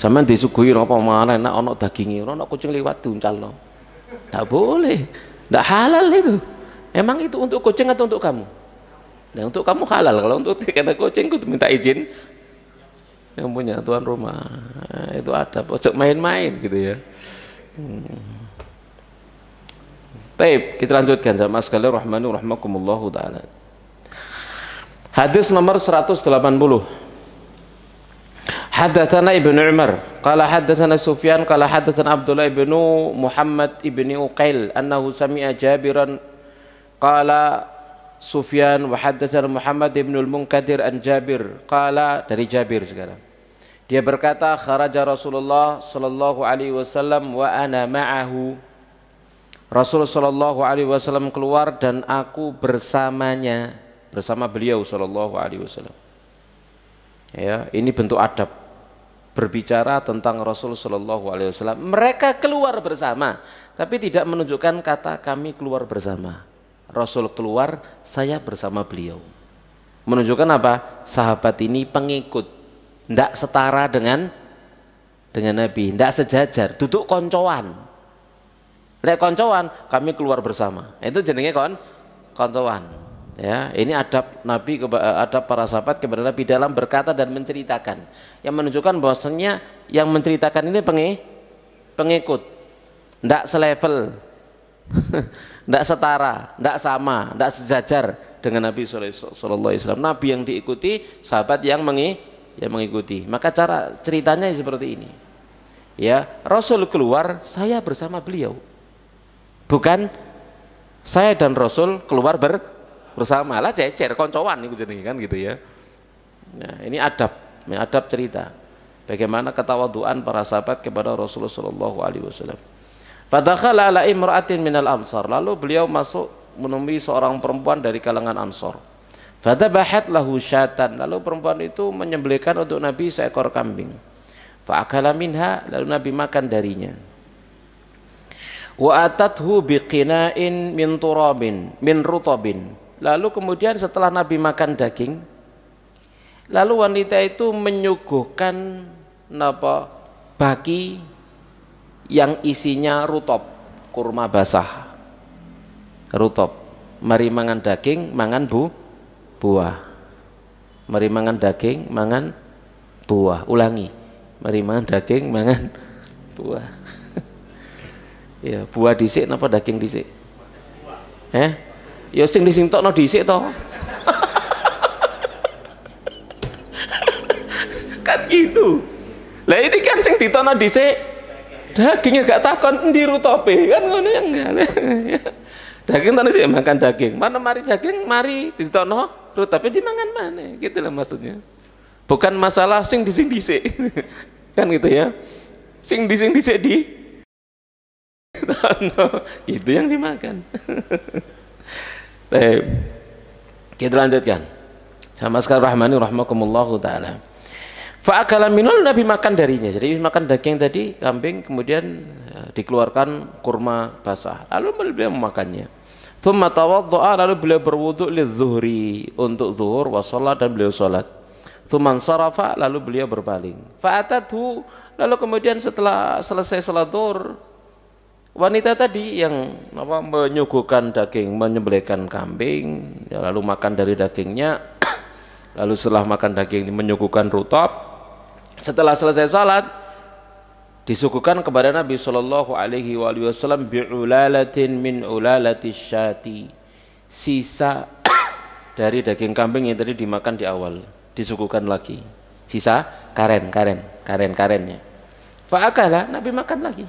Sampeyan disuguhi apa mana enak ana daginge, ana kucing liwat diuncalno. Tidak boleh. Tidak halal itu. Emang itu untuk kucing atau untuk kamu? Nah, untuk kamu halal, kalau untuk karena kucing kudu minta izin yang punya tuan rumah. Nah, itu adab, ojo main-main gitu ya. Baik, kita lanjutkan jamaah sekalian rahmani rahmakumullahu taala. Hadis nomor 180. Haddatsana Ibnu Umar qala haddatsana Sufyan qala haddatsana Abdullah ibnu Muhammad ibni Uqail annahu sami'a Jabiran qala Sufyan wa haddatsana Muhammad ibn al-Munkadir an Jabir qala, dari Jabir sekarang. Dia berkata, kharaja Rasulullah sallallahu alaihi wasallam wa ana ma'ahu. Rasul sallallahu alaihi wasallam keluar dan aku bersamanya, bersama beliau sallallahu alaihi wasallam. Ya, ini bentuk adab berbicara tentang Rasul sallallahu alaihi wasallam. Mereka keluar bersama, tapi tidak menunjukkan kata kami keluar bersama. Rasul keluar, saya bersama beliau. Menunjukkan apa? Sahabat ini pengikut, tidak setara dengan Nabi, tidak sejajar, duduk koncoan. Lek koncoan, kami keluar bersama. Itu jenenge koncoan. Ya, ini adab Nabi, adab para sahabat kepada Nabi dalam berkata dan menceritakan, yang menunjukkan bahwasanya yang menceritakan ini pengikut, tidak selevel, tidak setara, tidak sama, tidak sejajar dengan Nabi Sallallahu Alaihi Wasallam. Nabi yang diikuti, sahabat yang mengikuti. Maka cara ceritanya seperti ini. Ya, Rasul keluar, saya bersama beliau. Bukan saya dan Rasul keluar bersama, lah cecer koncoan itu jenenge kan gitu ya. Nah, ini adab cerita. Bagaimana ketawaduan para sahabat kepada Rasulullah sallallahu alaihi wasallam. Fadakhala ala imra'atin minal ansar. Lalu beliau masuk menemui seorang perempuan dari kalangan Ansar. Fadabahat lahu syatan. Lalu perempuan itu menyembelihkan untuk Nabi seekor kambing. Fa'akala minha, lalu Nabi makan darinya. Wa atathu biqina'in min turabin min rutabin. Lalu kemudian setelah Nabi makan daging, lalu wanita itu menyuguhkan baki yang isinya rutab, kurma basah. Rutab, mari mangan daging, mangan buah. Mari mangan daging, mangan buah. Ulangi, mari mangan daging, mangan buah. Ya, buah dhisik napa daging dhisik? Ya sing disintokno dhisik to. Kan gitu. Lah ini kan sing ditono dhisik Dagingnya gak takon endi rutope kan ngono ya enggak. Daging tadi sih makan daging. Mana mari daging mari ditokno rutope dimangan mana gitu lah maksudnya. Bukan masalah sing dhisik kan gitu ya. Sing dhisik di itu yang dimakan. Baik. Kita lanjutkan. Sama sekali rahmani rahmakumullahu taala. Fa'akala minul, Nabi makan darinya. Jadi makan daging tadi, kambing, kemudian dikeluarkan kurma basah. Lalu beliau memakannya. Tsumma tawaddu'a, lalu beliau berwudu lidzuhri, untuk zuhur wa shalat, dan beliau salat. Tsumma sarafa, lalu beliau berpaling. Fa'atathu, lalu kemudian setelah selesai salat zuhur, wanita tadi yang menyuguhkan daging, menyembelihkan kambing, ya, lalu makan dari dagingnya, lalu setelah makan daging menyuguhkan rutab. Setelah selesai salat disuguhkan kepada Nabi sallallahu alaihi wasallam bi'ulalatin min ulalati syati, sisa dari daging kambing yang tadi dimakan di awal, disuguhkan lagi sisa karennya. Fa'akala, Nabi makan lagi.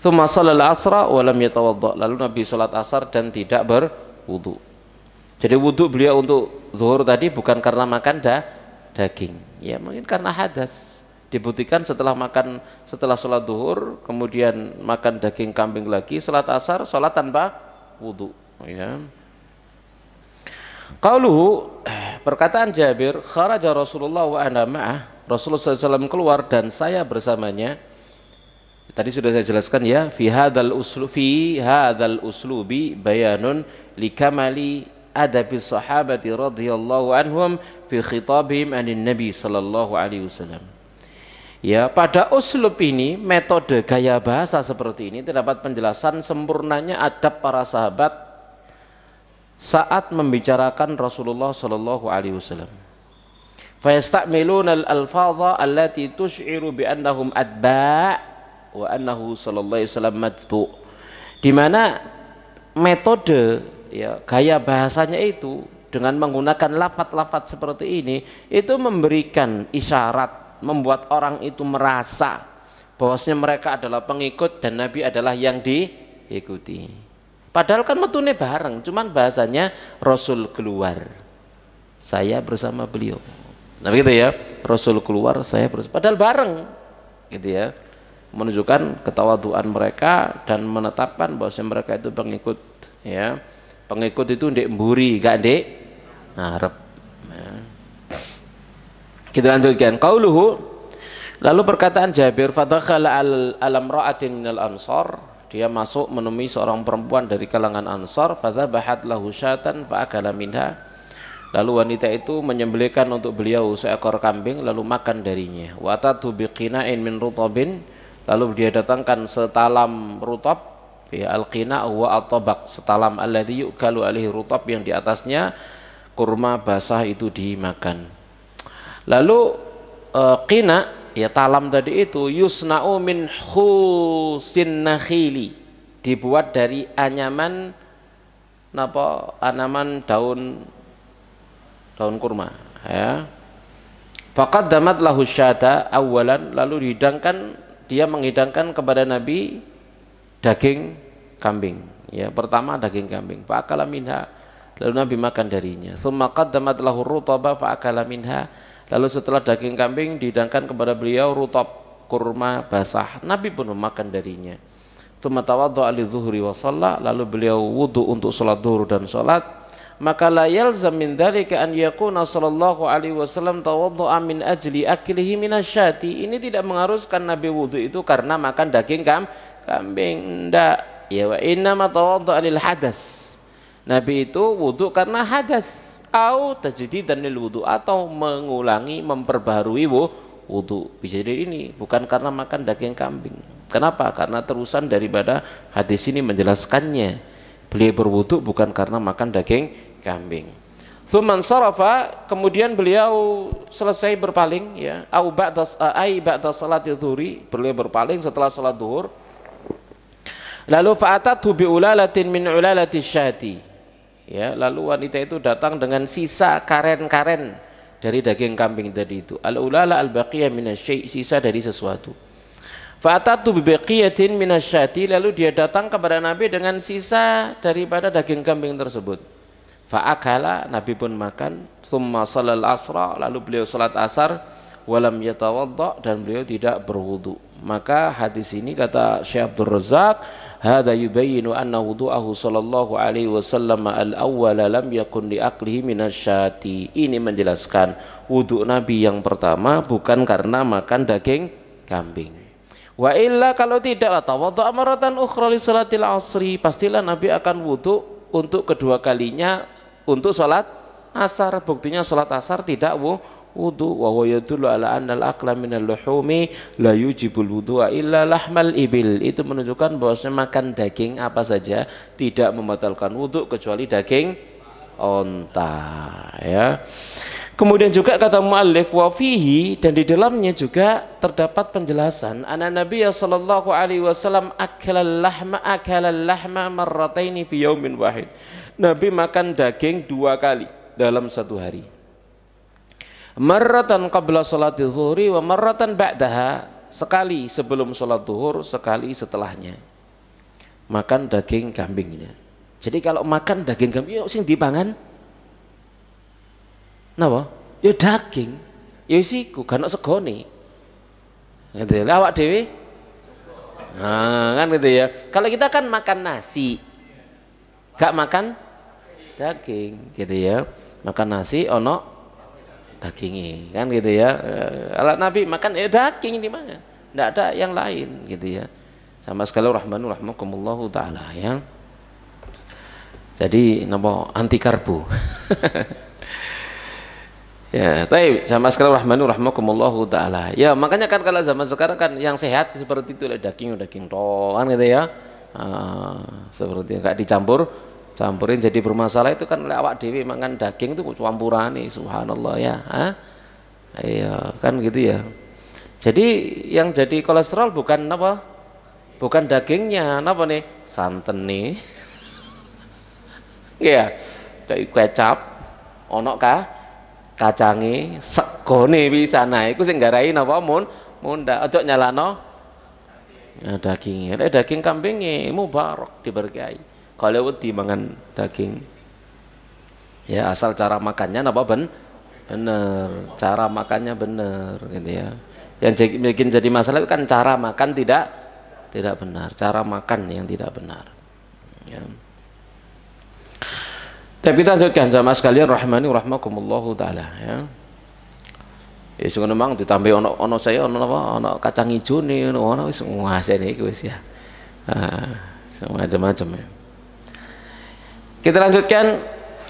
Tsumma shallal asra wa lam yatawadda, lalu Nabi salat asar dan tidak berwudu. Jadi wudu beliau untuk zuhur tadi bukan karena makan daging, ya mungkin karena hadas. Dibuktikan setelah sholat zuhur, kemudian makan daging kambing lagi, salat asar, salat tanpa wudu. Ya. Qauluhu, perkataan Jabir, kharaja Rasulullah wa ana ma'ah, Rasulullah SAW keluar dan saya bersamanya. Tadi sudah saya jelaskan ya, fi hadzal uslubi bayanun likamali adabi sahabati radhiyallahu anhum fi khitabihim anin nabi sallallahu alaihi wasallam. Ya, pada uslub ini, metode gaya bahasa seperti ini terdapat penjelasan sempurnanya adab para sahabat saat membicarakan Rasulullah sallallahu alaihi wasallam. Fa yastamiluna al-alfadha allati tush'iru bi annahum atba' wa annahu sallallahu alaihi wasallam matbu'. Di mana metode, ya, gaya bahasanya itu dengan menggunakan lafaz-lafaz seperti ini itu memberikan isyarat, membuat orang itu merasa bahwasanya mereka adalah pengikut dan Nabi adalah yang diikuti. Padahal kan metune bareng, cuman bahasanya Rasul keluar, saya bersama beliau. Nah begitu ya, Rasul keluar, saya bersama, padahal bareng, gitu ya, menunjukkan ketawaduan mereka dan menetapkan bahwasanya mereka itu pengikut, ya. Pengikut itu ndek mburi, gak ndek ngarep. Ya. Kita lanjutkan. Qauluhu, lalu perkataan Jabir, fadakhala al-amra'atin minal ansar, dia masuk menemui seorang perempuan dari kalangan Ansar, fadzabahat lahu syatan fa'akala minha, lalu wanita itu menyembelihkan untuk beliau seekor kambing lalu makan darinya. Wa tatu biqina'in min rutabin, lalu dia datangkan setalam rutab, ya, al-qina' wa at-tabaq, setalam alladzi yu'kalu alaihi rutab, yang di atasnya kurma basah itu dimakan. Lalu qina, ya, talam tadi itu yusna'u min khusin nakhili, dibuat dari anyaman daun kurma, ya. Faqaddamat lahu syata awalan, lalu dia menghidangkan kepada Nabi daging kambing, ya, pertama daging kambing. Fa'akala minha, lalu Nabi makan darinya. Tsumma qaddamat lahu rutaba fa'akala minha, lalu setelah daging kambing dihidangkan kepada beliau rutab, kurma basah, Nabi pun memakan darinya. Tsumma tawaddu'a lidzuhri wa shalla, lalu beliau wudu untuk salat zuhur dan salat. Maka la yalzam min dzalika an yakuna sallallahu alaihi wasallam tawaddu'a min ajli aklihi minasyati. Ini tidak mengharuskan Nabi wudu itu karena makan daging kambing, ndak. Ya, wa inna ma tawaddu'a lil hadas. Nabi itu wudu karena hadas, au tajdidan lil wudu, atau mengulangi, memperbaharui wudu. Bisa jadi ini bukan karena makan daging kambing. Kenapa? Karena terusan daripada hadis ini menjelaskannya. Beliau berwudu bukan karena makan daging kambing. Tsumman sarafa, kemudian beliau selesai berpaling, ya, au ba'da salati zuhri, beliau berpaling setelah salat zuhur. Lalu fa'atatu bi ulalatin min ulalati syati, ya, lalu wanita itu datang dengan sisa karen-karen dari daging kambing tadi itu. Al-ulala al-baqiyah minasyai', sisa dari sesuatu. Fa'atatu bibaqiyatin minasyati, lalu dia datang kepada Nabi dengan sisa daripada daging kambing tersebut. Fa'akala, Nabi pun makan. Tsumma shalal asra, lalu beliau salat asar. Walam yatawadda, dan beliau tidak berwudu. Maka hadis ini kata Syekh Abdul Razak, hadza yubayyinu anna wudu'ahu sallallahu alaihi wasallam al-awwal lam yakun li aklihi minasyati. Ini menjelaskan wudu Nabi yang pertama bukan karena makan daging kambing. Wa illa, kalau tidak, tawaddu amaratan ukhra li salatil asri, pastilah Nabi akan wudu untuk kedua kalinya untuk salat asar. Buktinya salat asar tidak wudu. Wa huwa yadullu ala anna al-akla minal luhumi la yujibul wudu'a illa lahmal ibil. Itu menunjukkan bahwasanya makan daging apa saja tidak membatalkan wudu kecuali daging onta, ya. Kemudian juga kata muallif, wa fihi, dan di dalamnya juga terdapat penjelasan anna Nabi sallallahu alaihi wasallam akala lahma marrataini fi yaumin wahid. Nabi makan daging 2 kali dalam satu hari. Marratan qabla salati zuhri wa marratan ba'daha, sekali sebelum salat zuhur, sekali setelahnya. Makan daging kambingnya. Jadi kalau makan daging kambing sing dipangan napa? Ya daging. Ya isiku, gak ono segone. Gitu ya. Awak dhewe? Nah, kan gitu ya. Kalau kita kan makan nasi, gak makan daging, gitu ya. Makan nasi ono dagingnya, kan gitu ya. Kalau Nabi makan ya daging di mana? Tidak ada yang lain, gitu ya. Sama sekali rahmakumullahu taala, ya. Jadi napa anti karbo. Ya, baik, sama sekali rahmakumullahu taala. Ya, makanya kan kalau zaman sekarang kan yang sehat seperti itu daging toh, kan gitu ya. Seperti enggak campurin jadi bermasalah itu kan awak dewi makan daging itu campurane, subhanallah ya. Iya, kan gitu ya. Jadi yang jadi kolesterol bukan apa? Bukan dagingnya, apa nih? Santen nih. Iya. Kayak kecap ono kacange, segone bisa iku sing nggarai napa munda. Ojo nyalano dagingnya. Daging kambingnya mubarak diberkahi. Kalau wedi mangan daging, ya asal cara makannya apa bener, cara makannya bener, gitu ya. Yang bikin jadi masalah itu kan cara makan tidak benar, cara makan yang tidak benar. Ya. Tapi kita lanjutkan jamaah sekalian rahmakumullahu taala, ya. Ya sing memang ditambah ono saya ono kacang hijau nih, ono wis nguaseni iki wis ya. Macam-macam ya. Kita lanjutkan,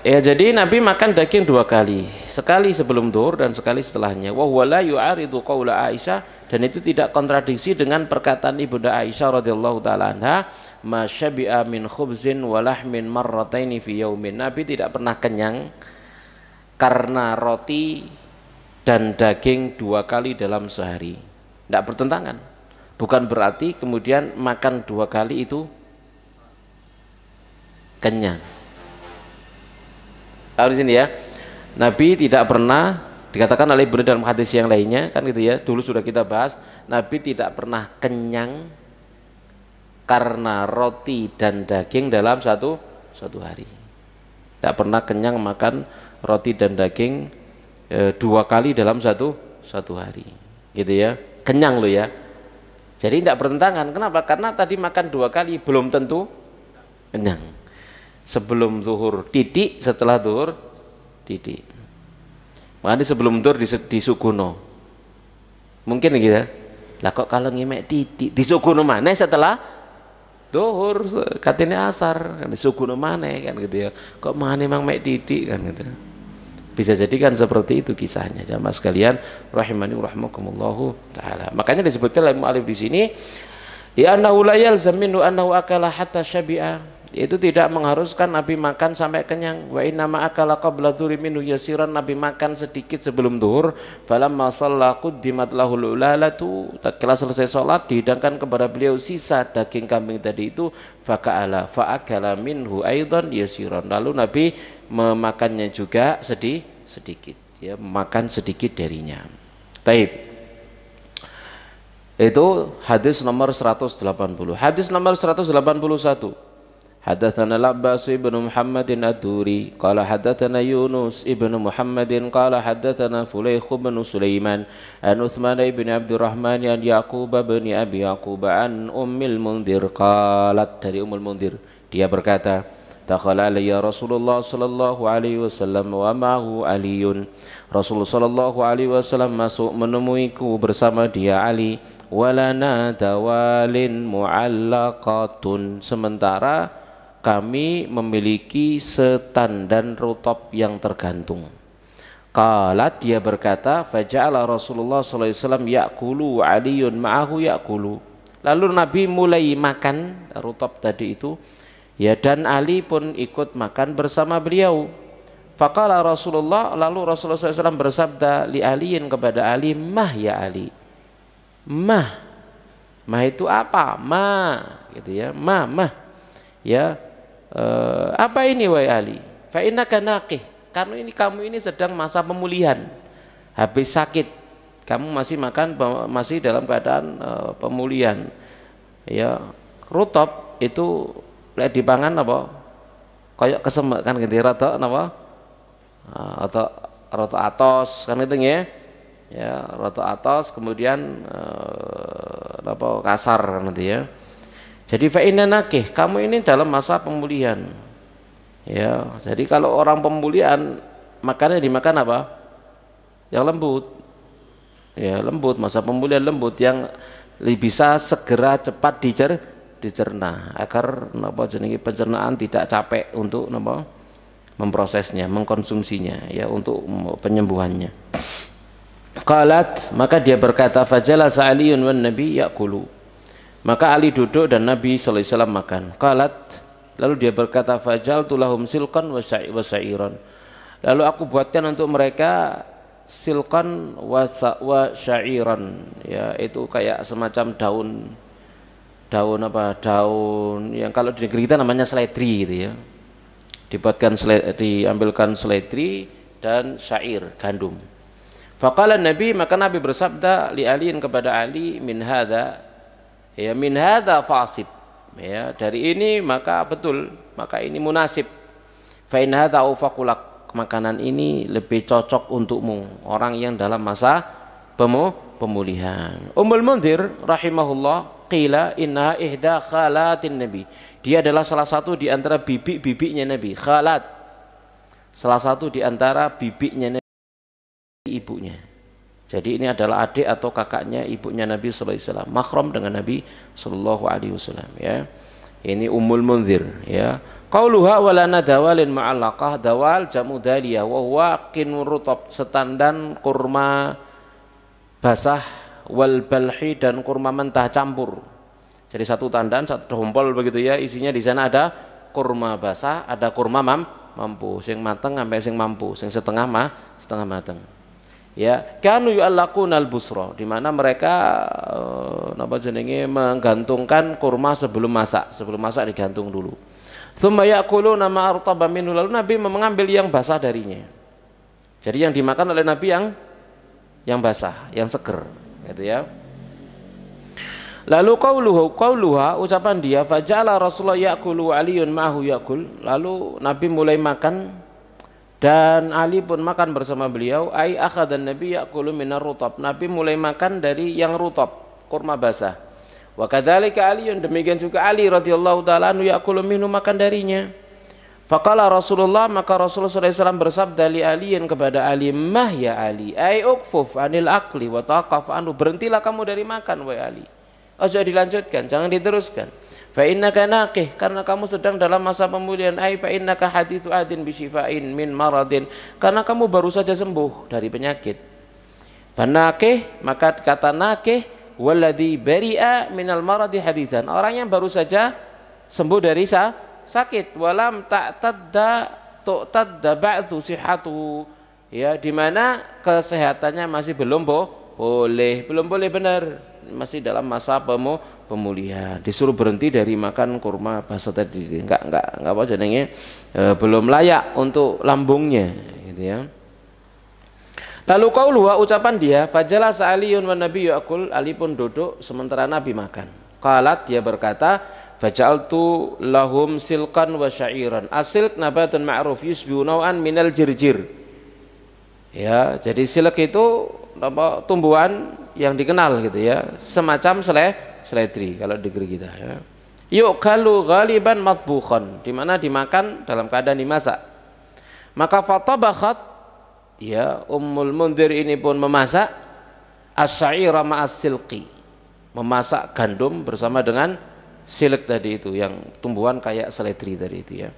ya. Jadi Nabi makan daging 2 kali, sekali sebelum zuhur dan sekali setelahnya. Wa huwa la yu'aridu qaula Aisyah, dan itu tidak kontradiksi dengan perkataan Ibunda Aisyah radhiyallahu taala anha, ma syabi'a min khubzin wa lahmin marrataini fi yaumin. Nabi tidak pernah kenyang karena roti dan daging 2 kali dalam sehari. Tidak bertentangan. Bukan berarti kemudian makan 2 kali itu kenyang. Di sini ya, Nabi tidak pernah, dikatakan oleh Ibnu dalam hadis yang lainnya, kan gitu ya. Dulu sudah kita bahas, Nabi tidak pernah kenyang karena roti dan daging dalam satu hari. Tidak pernah kenyang makan roti dan daging 2 kali dalam satu hari, gitu ya. Kenyang loh ya. Jadi tidak bertentangan. Kenapa? Karena tadi makan 2 kali belum tentu kenyang. Sebelum zuhur titik, setelah zuhur titik. Makanya sebelum zuhur disuguno. Mungkin gitu ya. Lah kok kalau ngimek titik disuguno mana setelah zuhur, katanya asar, disuguno mana kan gitu ya. Kok mana emang mek titik kan gitu. Bisa jadi kan seperti itu kisahnya. Jamaah sekalian rahimakumullahu taala. Makanya disebutkan oleh mu'alif di sini, ya annahu la yalzam minhu annahu akala hatta syabi'a. Itu tidak mengharuskan Nabi makan sampai kenyang. Wa inna ma akala qabla dhuhri minhu yasiran. Nabi makan sedikit sebelum zuhur. Falamma shalla quddimat lahul ulalatu. Tatkala selesai salat dihidangkan kepada beliau sisa daging kambing tadi itu, fa'akala minhu aidan yasiran. Lalu Nabi memakannya juga sedikit, ya, makan sedikit darinya. Taib. Itu hadis nomor 180. Hadis nomor 181. Hadatsana Al-Abbas ibnu Muhammadin Ad-Duri qala hadatsana Yunus ibnu Muhammadin qala hadatsana Fulaikh bin Sulaiman an Utsman ibn Abdurrahman an Yaqub bin Abi Yaqub an Ummul Mundhir qalat, dari Ummul Mundhir dia berkata, dakhala alayya Rasulullah sallallahu alaihi wasallam wa ma'ahu Aliyun. Rasulullah sallallahu alaihi wasallam masuk menemuiku bersama dia Ali, walana dawalin mu'allaqatun, sementara kami memiliki setandan rutop yang tergantung. Qalat, dia berkata, faja'ala Rasulullah sallallahu alaihi wasallam ya'kulu Aliyun ma'ahu ya'kulu. Lalu Nabi mulai makan rutop tadi itu, ya, dan Ali pun ikut makan bersama beliau. Faqala Rasulullah, lalu Rasulullah SAW bersabda li Aliin, kepada Ali, mah ya Ali. Mah itu apa? Gitu ya, mah. Ya, apa ini wahai Ali? Fa innaka naqih, karena ini kamu ini sedang masa pemulihan, habis sakit, kamu masih makan, masih dalam keadaan pemulihan. Ya, rutop itu lek dipangan apa? Kayak kesemek kan gitu, rada napa? Atau rada atos kan itu ya. Ya, rada atos kemudian apa kasar kan itu ya. Jadi fa inna nakih, kamu ini dalam masa pemulihan. Ya, jadi kalau orang pemulihan makannya dimakan apa? Yang lembut. Ya, lembut, masa pemulihan lembut yang bisa segera cepat dicerna agar napa jenenge pencernaan tidak capek untuk napa memprosesnya, mengkonsumsinya, ya, untuk penyembuhannya. Qalat, maka dia berkata, fajalasa Aliyun wan Nabi ya'kulu, maka Ali duduk dan Nabi sallallahu alaihi wasallam makan. Qalat, lalu dia berkata, fajaltu lahum silqan wa sa'iran, lalu aku buatkan untuk mereka silqan wa sya'iran, ya, itu kayak semacam daun yang kalau di negeri kita namanya seledri gitu ya. Diambilkan seledri dan syair, gandum. Faqala Nabi, maka Nabi bersabda li Aliin, kepada Ali, min hadza, ya, min hadza fasib, ya, dari ini maka betul, maka ini munasib. Fa in hadza ufakulak, makanan ini lebih cocok untukmu, orang yang dalam masa pemulihan. Ummul Mundhir rahimahullah, qila inna ihda khalatin Nabi, dia adalah salah satu di antara bibi-bibinya Nabi. Khalat, salah satu di antara bibinya Nabi, ibunya. Jadi ini adalah adik atau kakaknya ibunya Nabi sallallahu alaihi wasallam, mahram dengan Nabi sallallahu alaihi wasallam, ya. Ini Ummul Mundhir, ya. Qauluha walana dawalin ma'allaqah, dawal jamu daliyah wa huwa qinur rutab, setandan kurma basah, wal balhi, dan kurma mentah campur. Jadi satu tandan, satu dompol begitu ya, isinya di sana ada kurma basah, ada kurma mampu, sing mateng sampai sing mampu, sing setengah mateng. Ya, kanu yu'allaquna al-busra, di mana mereka napa jenenge menggantungkan kurma sebelum masak digantung dulu. Tsumma ya'kuluna ma artaba minhu, lalu Nabi mengambil yang basah darinya. Jadi yang dimakan oleh Nabi yang basah, yang seger, gitu ya. Lalu qauluha, ucapan dia, faja'ala Rasulullah ya'kulu Aliyun ma'ahu ya'kul, lalu Nabi mulai makan dan Ali pun makan bersama beliau. Ai akhadan Nabi ya'kulu minar rutab, Nabi mulai makan dari yang rutab, kurma basah. Wa kadzalika Aliyun, demikian juga Ali radhiyallahu taala anhu ya'kulu minhu, makan darinya. Faqala Rasulullah, maka Rasulullah SAW bersabda li Aliin, kepada Ali, mah ya Ali, ai ukfuf anil akli wa taqaf anhu, berhentilah kamu dari makan wahai Ali. Ojo dilanjutkan, jangan diteruskan. Fa innaka naqih, karena kamu sedang dalam masa pemulihan. Ai fa innaka haditsu adin bi syifa'in min maradin, karena kamu baru saja sembuh dari penyakit. Fa naqih, maka kata naqih, walladzi bari'a minal maradi haditsan, orang yang baru saja sembuh dari sakit. Walam tu'tadda ba'du sihhatu, ya, di mana kesehatannya masih belum boleh benar, masih dalam masa pemulihan, disuruh berhenti dari makan kurma basah tadi, enggak apa jenenge, belum layak untuk lambungnya, gitu ya. Lalu qauluha, ucapan dia, fajalasa Aliun wan nabiyyu yaqul, Ali pun duduk sementara Nabi makan. Qalat, dia berkata, faja'altu lahum silqan wa sya'iran. Asilq nabatun ma'ruf yusbihu naw'an minal jirjir. Ya, jadi silk itu apa, tumbuhan yang dikenal gitu ya, semacam seledri kalau di negeri kita ya. Yu'kalu ghaliban matbukhan, di mana dimakan dalam keadaan dimasak. Maka fatabakhat, ya, Ummul Mundhir ini pun memasak as-sa'ira ma'as silqi, memasak gandum bersama dengan silk tadi itu, yang tumbuhan kayak seledri tadi itu ya.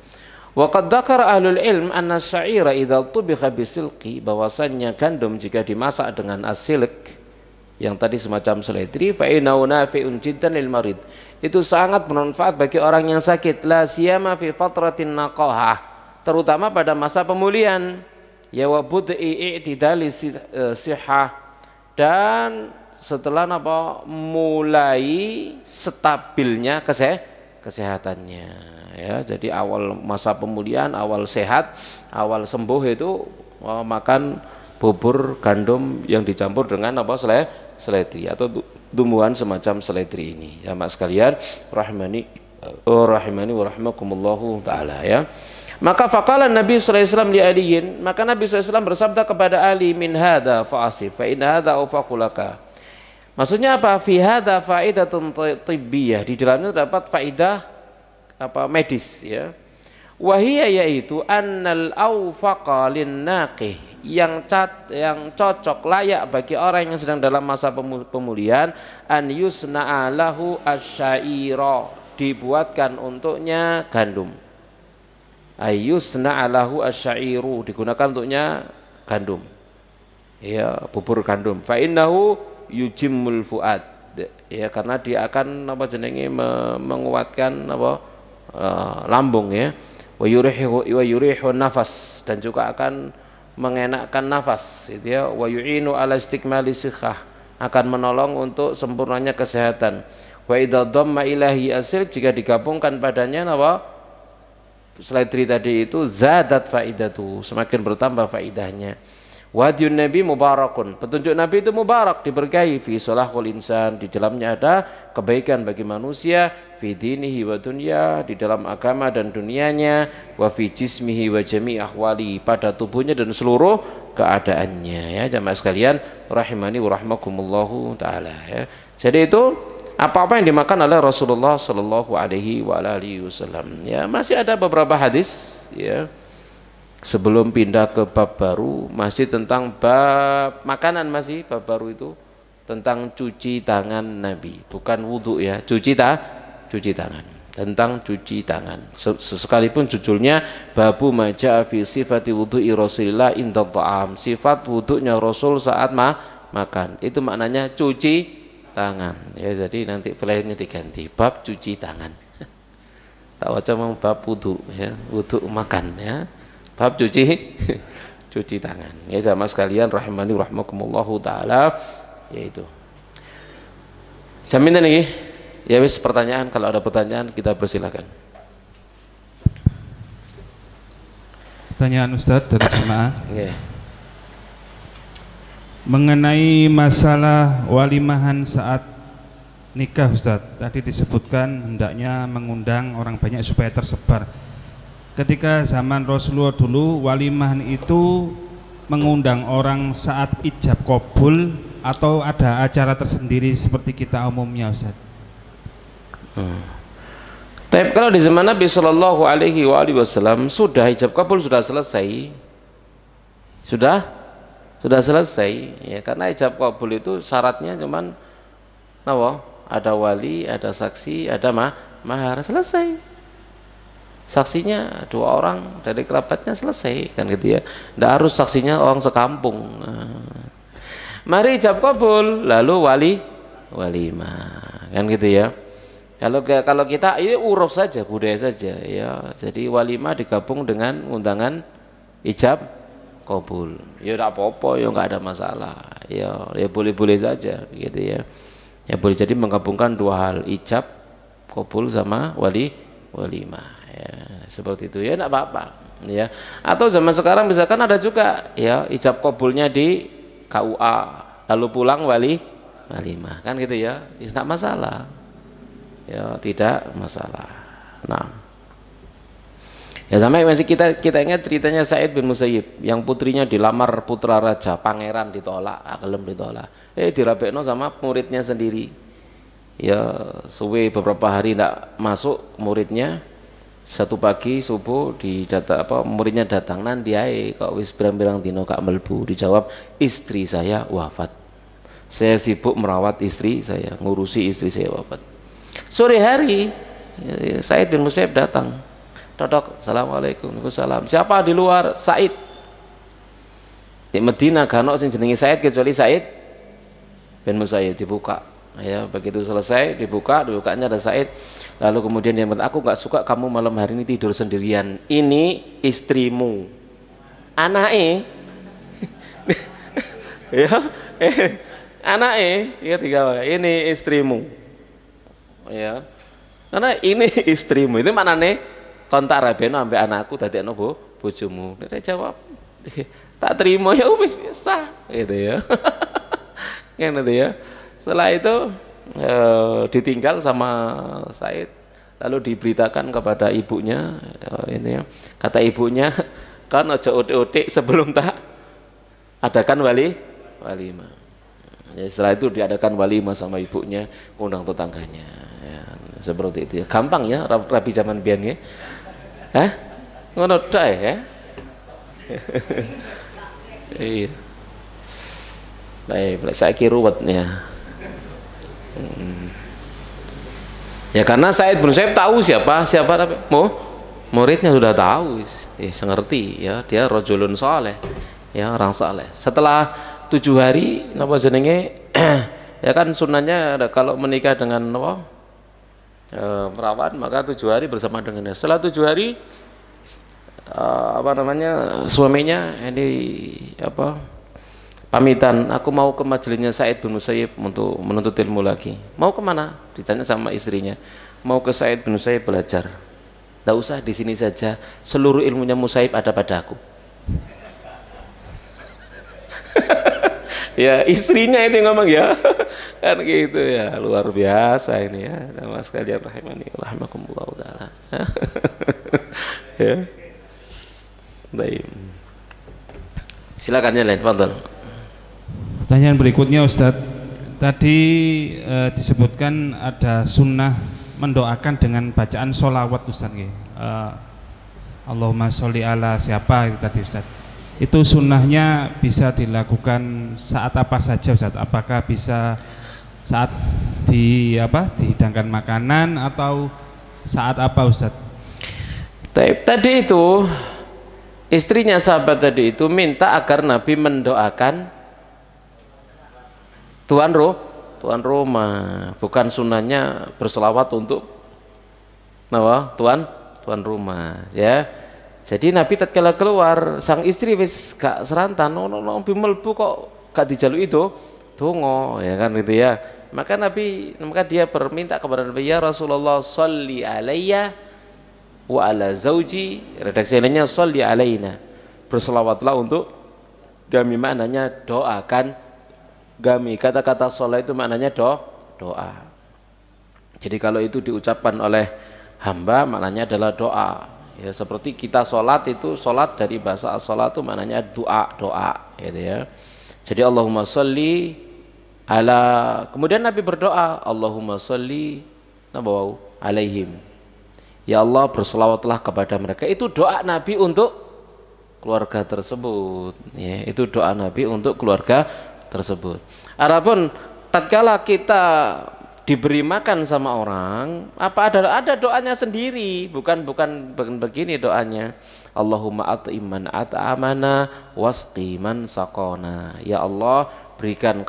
Wa qad dzakara ahlul ilm anna as-sa'ira idza tubikha bisilqi, bahwasannya gandum jika dimasak dengan as-silq yang tadi semacam seledri, fa innahu nafi'un jiddan lil marid, itu sangat bermanfaat bagi orang yang sakit, la siyama fi fatratin naqahah, terutama pada masa pemulihan, ya, wa bud'i i'tidali sihah, dan setelah apa, mulai stabilnya kesehatannya ya. Jadi awal masa pemulihan, awal sehat, awal sembuh itu makan bubur gandum yang dicampur dengan apa, seledri atau tumbuhan semacam seledri ini. Jamaah sekalian rahimani wa rahimakumullahu taala ya. Maka faqala Nabi sallallahu alaihi wasallam li Aliyin, maka Nabi sallallahu alaihi wasallam bersabda kepada Ali, min hadza fa'asif fa in hadza awfaqulaka. Maksudnya apa? Fi hadza faidatun tibbiyah, di dalamnya terdapat faidah apa, medis ya. Wahia, yaitu annal awfaqa lin naqih, yang cocok, layak bagi orang yang sedang dalam masa pemulihan, an yusna'a lahu asyaira, dibuatkan untuknya gandum. Ayyusna'a lahu asyairu, digunakan untuknya gandum ya, bubur gandum. Fa innahu yujimmul fuad, ya, karena dia akan apa jenenge, menguatkan apa, lambung ya. Wa yurihu nafas, dan juga akan mengenakkan nafas gitu ya. Wa yu'inu ala istikmali sikhah, akan menolong untuk sempurnanya kesehatan. Wa idza dhamma ilahi asil, jika digabungkan padanya apa, seledri tadi itu, zadat faidatu, semakin bertambah faidahnya. Wadiun Nabi mubarakun, petunjuk Nabi itu mubarak, diberkahi, fi salahul insan, di dalamnya ada kebaikan bagi manusia, fi dinihi wa dunya, di dalam agama dan dunianya, wa fi jismihi wa jami' ahwali, pada tubuhnya dan seluruh keadaannya ya. Jamaah sekalian rahimani wa rahmakumullahu taala ya. Jadi itu apa-apa yang dimakan oleh Rasulullah sallallahu alaihi wa alihi wasallam ya. Masih ada beberapa hadis ya, sebelum pindah ke bab baru, masih tentang bab makanan, masih bab baru itu tentang cuci tangan Nabi, bukan wudhu ya, cuci tangan, tentang cuci tangan. Sekalipun judulnya babu maja'a fi sifati wudhu'i Rasulillah inda ta'am, sifat wudhunya Rasul saat makan, itu maknanya cuci tangan ya. Jadi nanti filenya diganti bab cuci tangan tak wajah bab wudhu ya, wudhu makan ya, bab cuci tangan ya. Jamaah sekalian rahimani rahmakumullahu taala, yaitu jaminan ini ya. Wis, pertanyaan, kalau ada pertanyaan kita persilakan. Pertanyaan Ustadz dari jemaah mengenai masalah walimahan saat nikah. Ustadz, tadi disebutkan hendaknya mengundang orang banyak supaya tersebar. Ketika zaman Rasulullah dulu, walimahan itu mengundang orang saat ijab kabul atau ada acara tersendiri seperti kita umumnya, Ustaz? Tapi kalau di zaman Nabi Shallallahu Alaihi Wasallam sudah ijab kabul sudah selesai, sudah selesai ya, karena ijab kabul itu syaratnya cuman ada wali, ada saksi, ada mahar, selesai. Saksinya 2 orang dari kerabatnya, selesai kan gitu ya. Tidak harus saksinya orang sekampung. Mari ijab kabul lalu walimah kan gitu ya. Kalau kita ini uruf saja, budaya saja ya. Jadi walimah digabung dengan undangan ijab kabul. Ya tidak apa-apa, ya nggak ada masalah. Ya boleh-boleh saja gitu ya. Ya boleh, jadi menggabungkan 2 hal, ijab kabul sama walimah ya, seperti itu ya, enggak apa-apa ya. Atau zaman sekarang misalkan ada juga ya ijab kabulnya di KUA, lalu pulang walimah kan gitu ya, tidak masalah ya, tidak masalah. Nah ya, sampai masih kita ingat ceritanya Sa'id bin Musayyib yang putrinya dilamar putra raja, pangeran ditolak, gelem ditolak, dirabekno sama muridnya sendiri ya, suwe beberapa hari tidak masuk muridnya. Satu pagi subuh muridnya datang, nanti ae kok wis pirang-pirang dino gak melbu. Dijawab, istri saya wafat, saya sibuk merawat istri saya, ngurusi istri saya wafat. Sore hari Sa'id bin Musayyib datang, Dodok, assalamualaikum. Waalaikumsalam. Siapa di luar? Sa'id. Di Medina gak ono sing jenenge Sa'id kecuali Sa'id bin Musayyib. Dibuka ya, begitu selesai dibukanya ada Sa'id. Lalu kemudian dia mengatakan, aku gak suka kamu malam hari ini tidur sendirian, ini istrimu, anaknya ya, anaknya ya, ini istrimu ya, karena ini istrimu itu mana nih kontak rabeno ambek anakku tadi anu bojomu. Dia jawab, tak terima, ya wis sah gitu ya. Kan gitu ya. Setelah itu ditinggal sama Said, lalu diberitakan kepada ibunya ini ya. Kata ibunya, kan ojo otik-otik sebelum tak adakan walimah. Ya, setelah itu diadakan walimah sama ibunya, undang tetangganya ya, seperti itu ya. Gampang ya rabi zaman biyen ya. Hah? Ngono tok ya. Iya. Baik, saiki ruwetnya. Ya karena Sa'id bin Musayyib tahu siapa muridnya sudah tahu, ngerti ya, dia rajulun saleh ya, orang saleh. Setelah 7 hari napa jenenge ya kan sunnahnya kalau menikah dengan perawan maka 7 hari bersama dengannya. Setelah 7 hari suaminya ini pamitan, aku mau ke majelisnya Sa'id bin Musayyib untuk menuntut ilmu lagi. Mau kemana? Ditanya sama istrinya. Mau ke Sa'id bin Musayyib belajar. Tidak usah, di sini saja, seluruh ilmunya Musayyib ada padaku. Ya istrinya itu ngomong ya, kan gitu ya, luar biasa ini ya, nama sekalian rahimani rahimakumullah taala. Ya, baik. Silakan ya lain, fadhal. Pertanyaan berikutnya Ustadz, tadi disebutkan ada sunnah mendoakan dengan bacaan sholawat Ustadz, Allahumma sholli ala siapa itu tadi Ustadz. Itu sunnahnya bisa dilakukan saat apa saja Ustadz? Apakah bisa saat dihidangkan makanan atau saat apa Ustadz? Tadi itu istrinya sahabat tadi itu minta agar Nabi mendoakan tuan rumah, bukan sunnahnya berselawat untuk tuan rumah ya. Jadi Nabi tatkala keluar, sang istri wis gak serantan, Nabi melbu kok gak dijaluk itu donga ya kan gitu ya. Maka dia berminta kepada Nabi, ya Rasulullah sholli alayya wa ala zauji, redaksi lainnya sholli alaina, berselawatlah untuk kami, maknanya doakan kami. Kata-kata sholat itu maknanya doa. Jadi kalau itu diucapkan oleh hamba maknanya adalah doa ya, seperti kita sholat itu, sholat dari bahasa sholat itu maknanya doa gitu ya. Jadi Allahumma sholli ala, kemudian Nabi berdoa Allahumma sholli alaihim, ya Allah berselawatlah kepada mereka. Itu doa Nabi untuk keluarga tersebut ya, itu doa Nabi untuk keluarga tersebut. Adapun tatkala kita diberi makan sama orang, ada doanya sendiri, bukan begini doanya, Allahumma at'iman at'amana wasqi man saqona, ya Allah berikan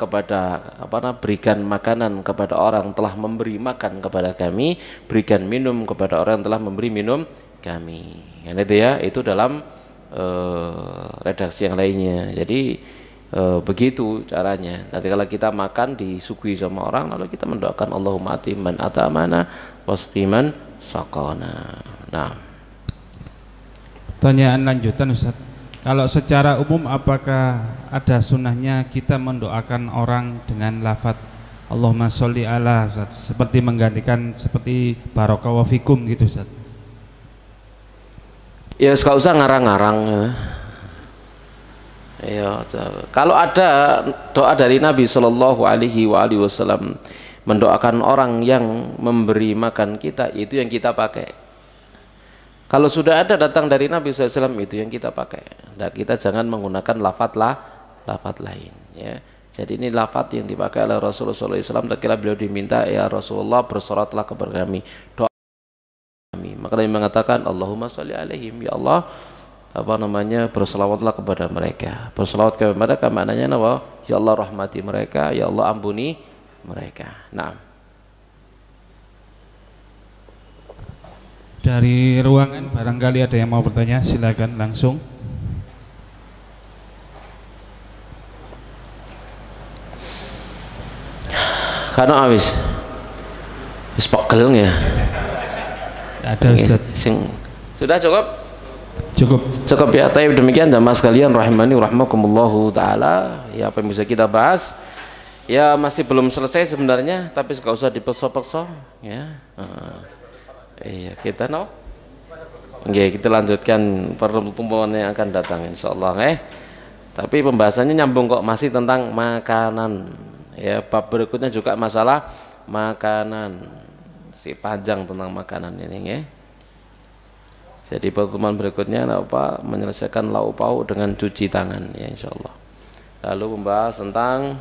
berikan makanan kepada orang telah memberi makan kepada kami, berikan minum kepada orang telah memberi minum kami. Yang itu ya, itu dalam redaksi yang lainnya. Jadi begitu caranya. Nanti kalau kita makan disuguhi sama orang, lalu kita mendoakan Allahumma atiman atamana wasqiman saqana. Nah, pertanyaan lanjutan Ustaz, Kalau secara umum apakah ada sunnahnya kita mendoakan orang dengan lafadz Allahumma sholli ala, Ustaz, seperti menggantikan seperti barakallahu fikum gitu, Ustaz? Ya gak usah ngarang-ngarang. Ya, kalau ada doa dari Nabi Shallallahu Alaihi Wasallam mendoakan orang yang memberi makan kita, itu yang kita pakai. Kalau sudah ada datang dari Nabi SAW, itu yang kita pakai. Nah, kita jangan menggunakan lafadz lain. Ya. Jadi ini lafadz yang dipakai oleh Rasulullah SAW. Tatkala beliau diminta, ya Rasulullah bersolatlah kepada kami, doa kami. Maka Nabi mengatakan, Allahumma sholli alaihim, ya Allah, berselawatlah kepada mereka. Berselawat kepada mereka maknanya apa? Ya Allah rahmati mereka, ya Allah ampuni mereka. Nah, dari ruangan barangkali ada yang mau bertanya, silakan langsung. Karena habis pegel ya. Ada, Ustaz. Sudah cukup? Cukup ya. Tapi demikian jamaah sekalian rahimani rahimakumullahu taala, ya apa yang bisa kita bahas ya masih belum selesai sebenarnya, tapi enggak usah dipaksa-paksa ya. Iya, kita kita lanjutkan pertemuan yang akan datang insyaallah Tapi pembahasannya nyambung kok, masih tentang makanan. Ya, bab berikutnya juga masalah makanan. Si panjang tentang makanan ini ya. Jadi pertemuan berikutnya menyelesaikan lauk pauk dengan cuci tangan ya insyaallah. Lalu membahas tentang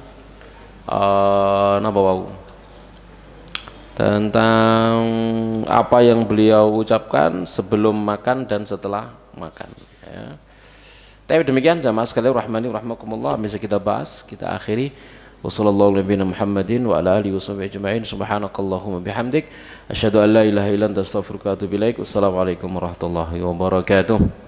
tentang apa yang beliau ucapkan sebelum makan dan setelah makan ya. Tapi demikian jamaah sekalian rahmani rahimakumullah, bisa kita bahas, kita akhiri. Wassallallahu nabiyana Muhammadin wa ala alihi washabihi ajma'in. Subhanakallahumma bihamdik asyhadu an la ilaha illa anta astaghfiruka wa atubu ilaik. Wassalamualaikum warahmatullahi wabarakatuh.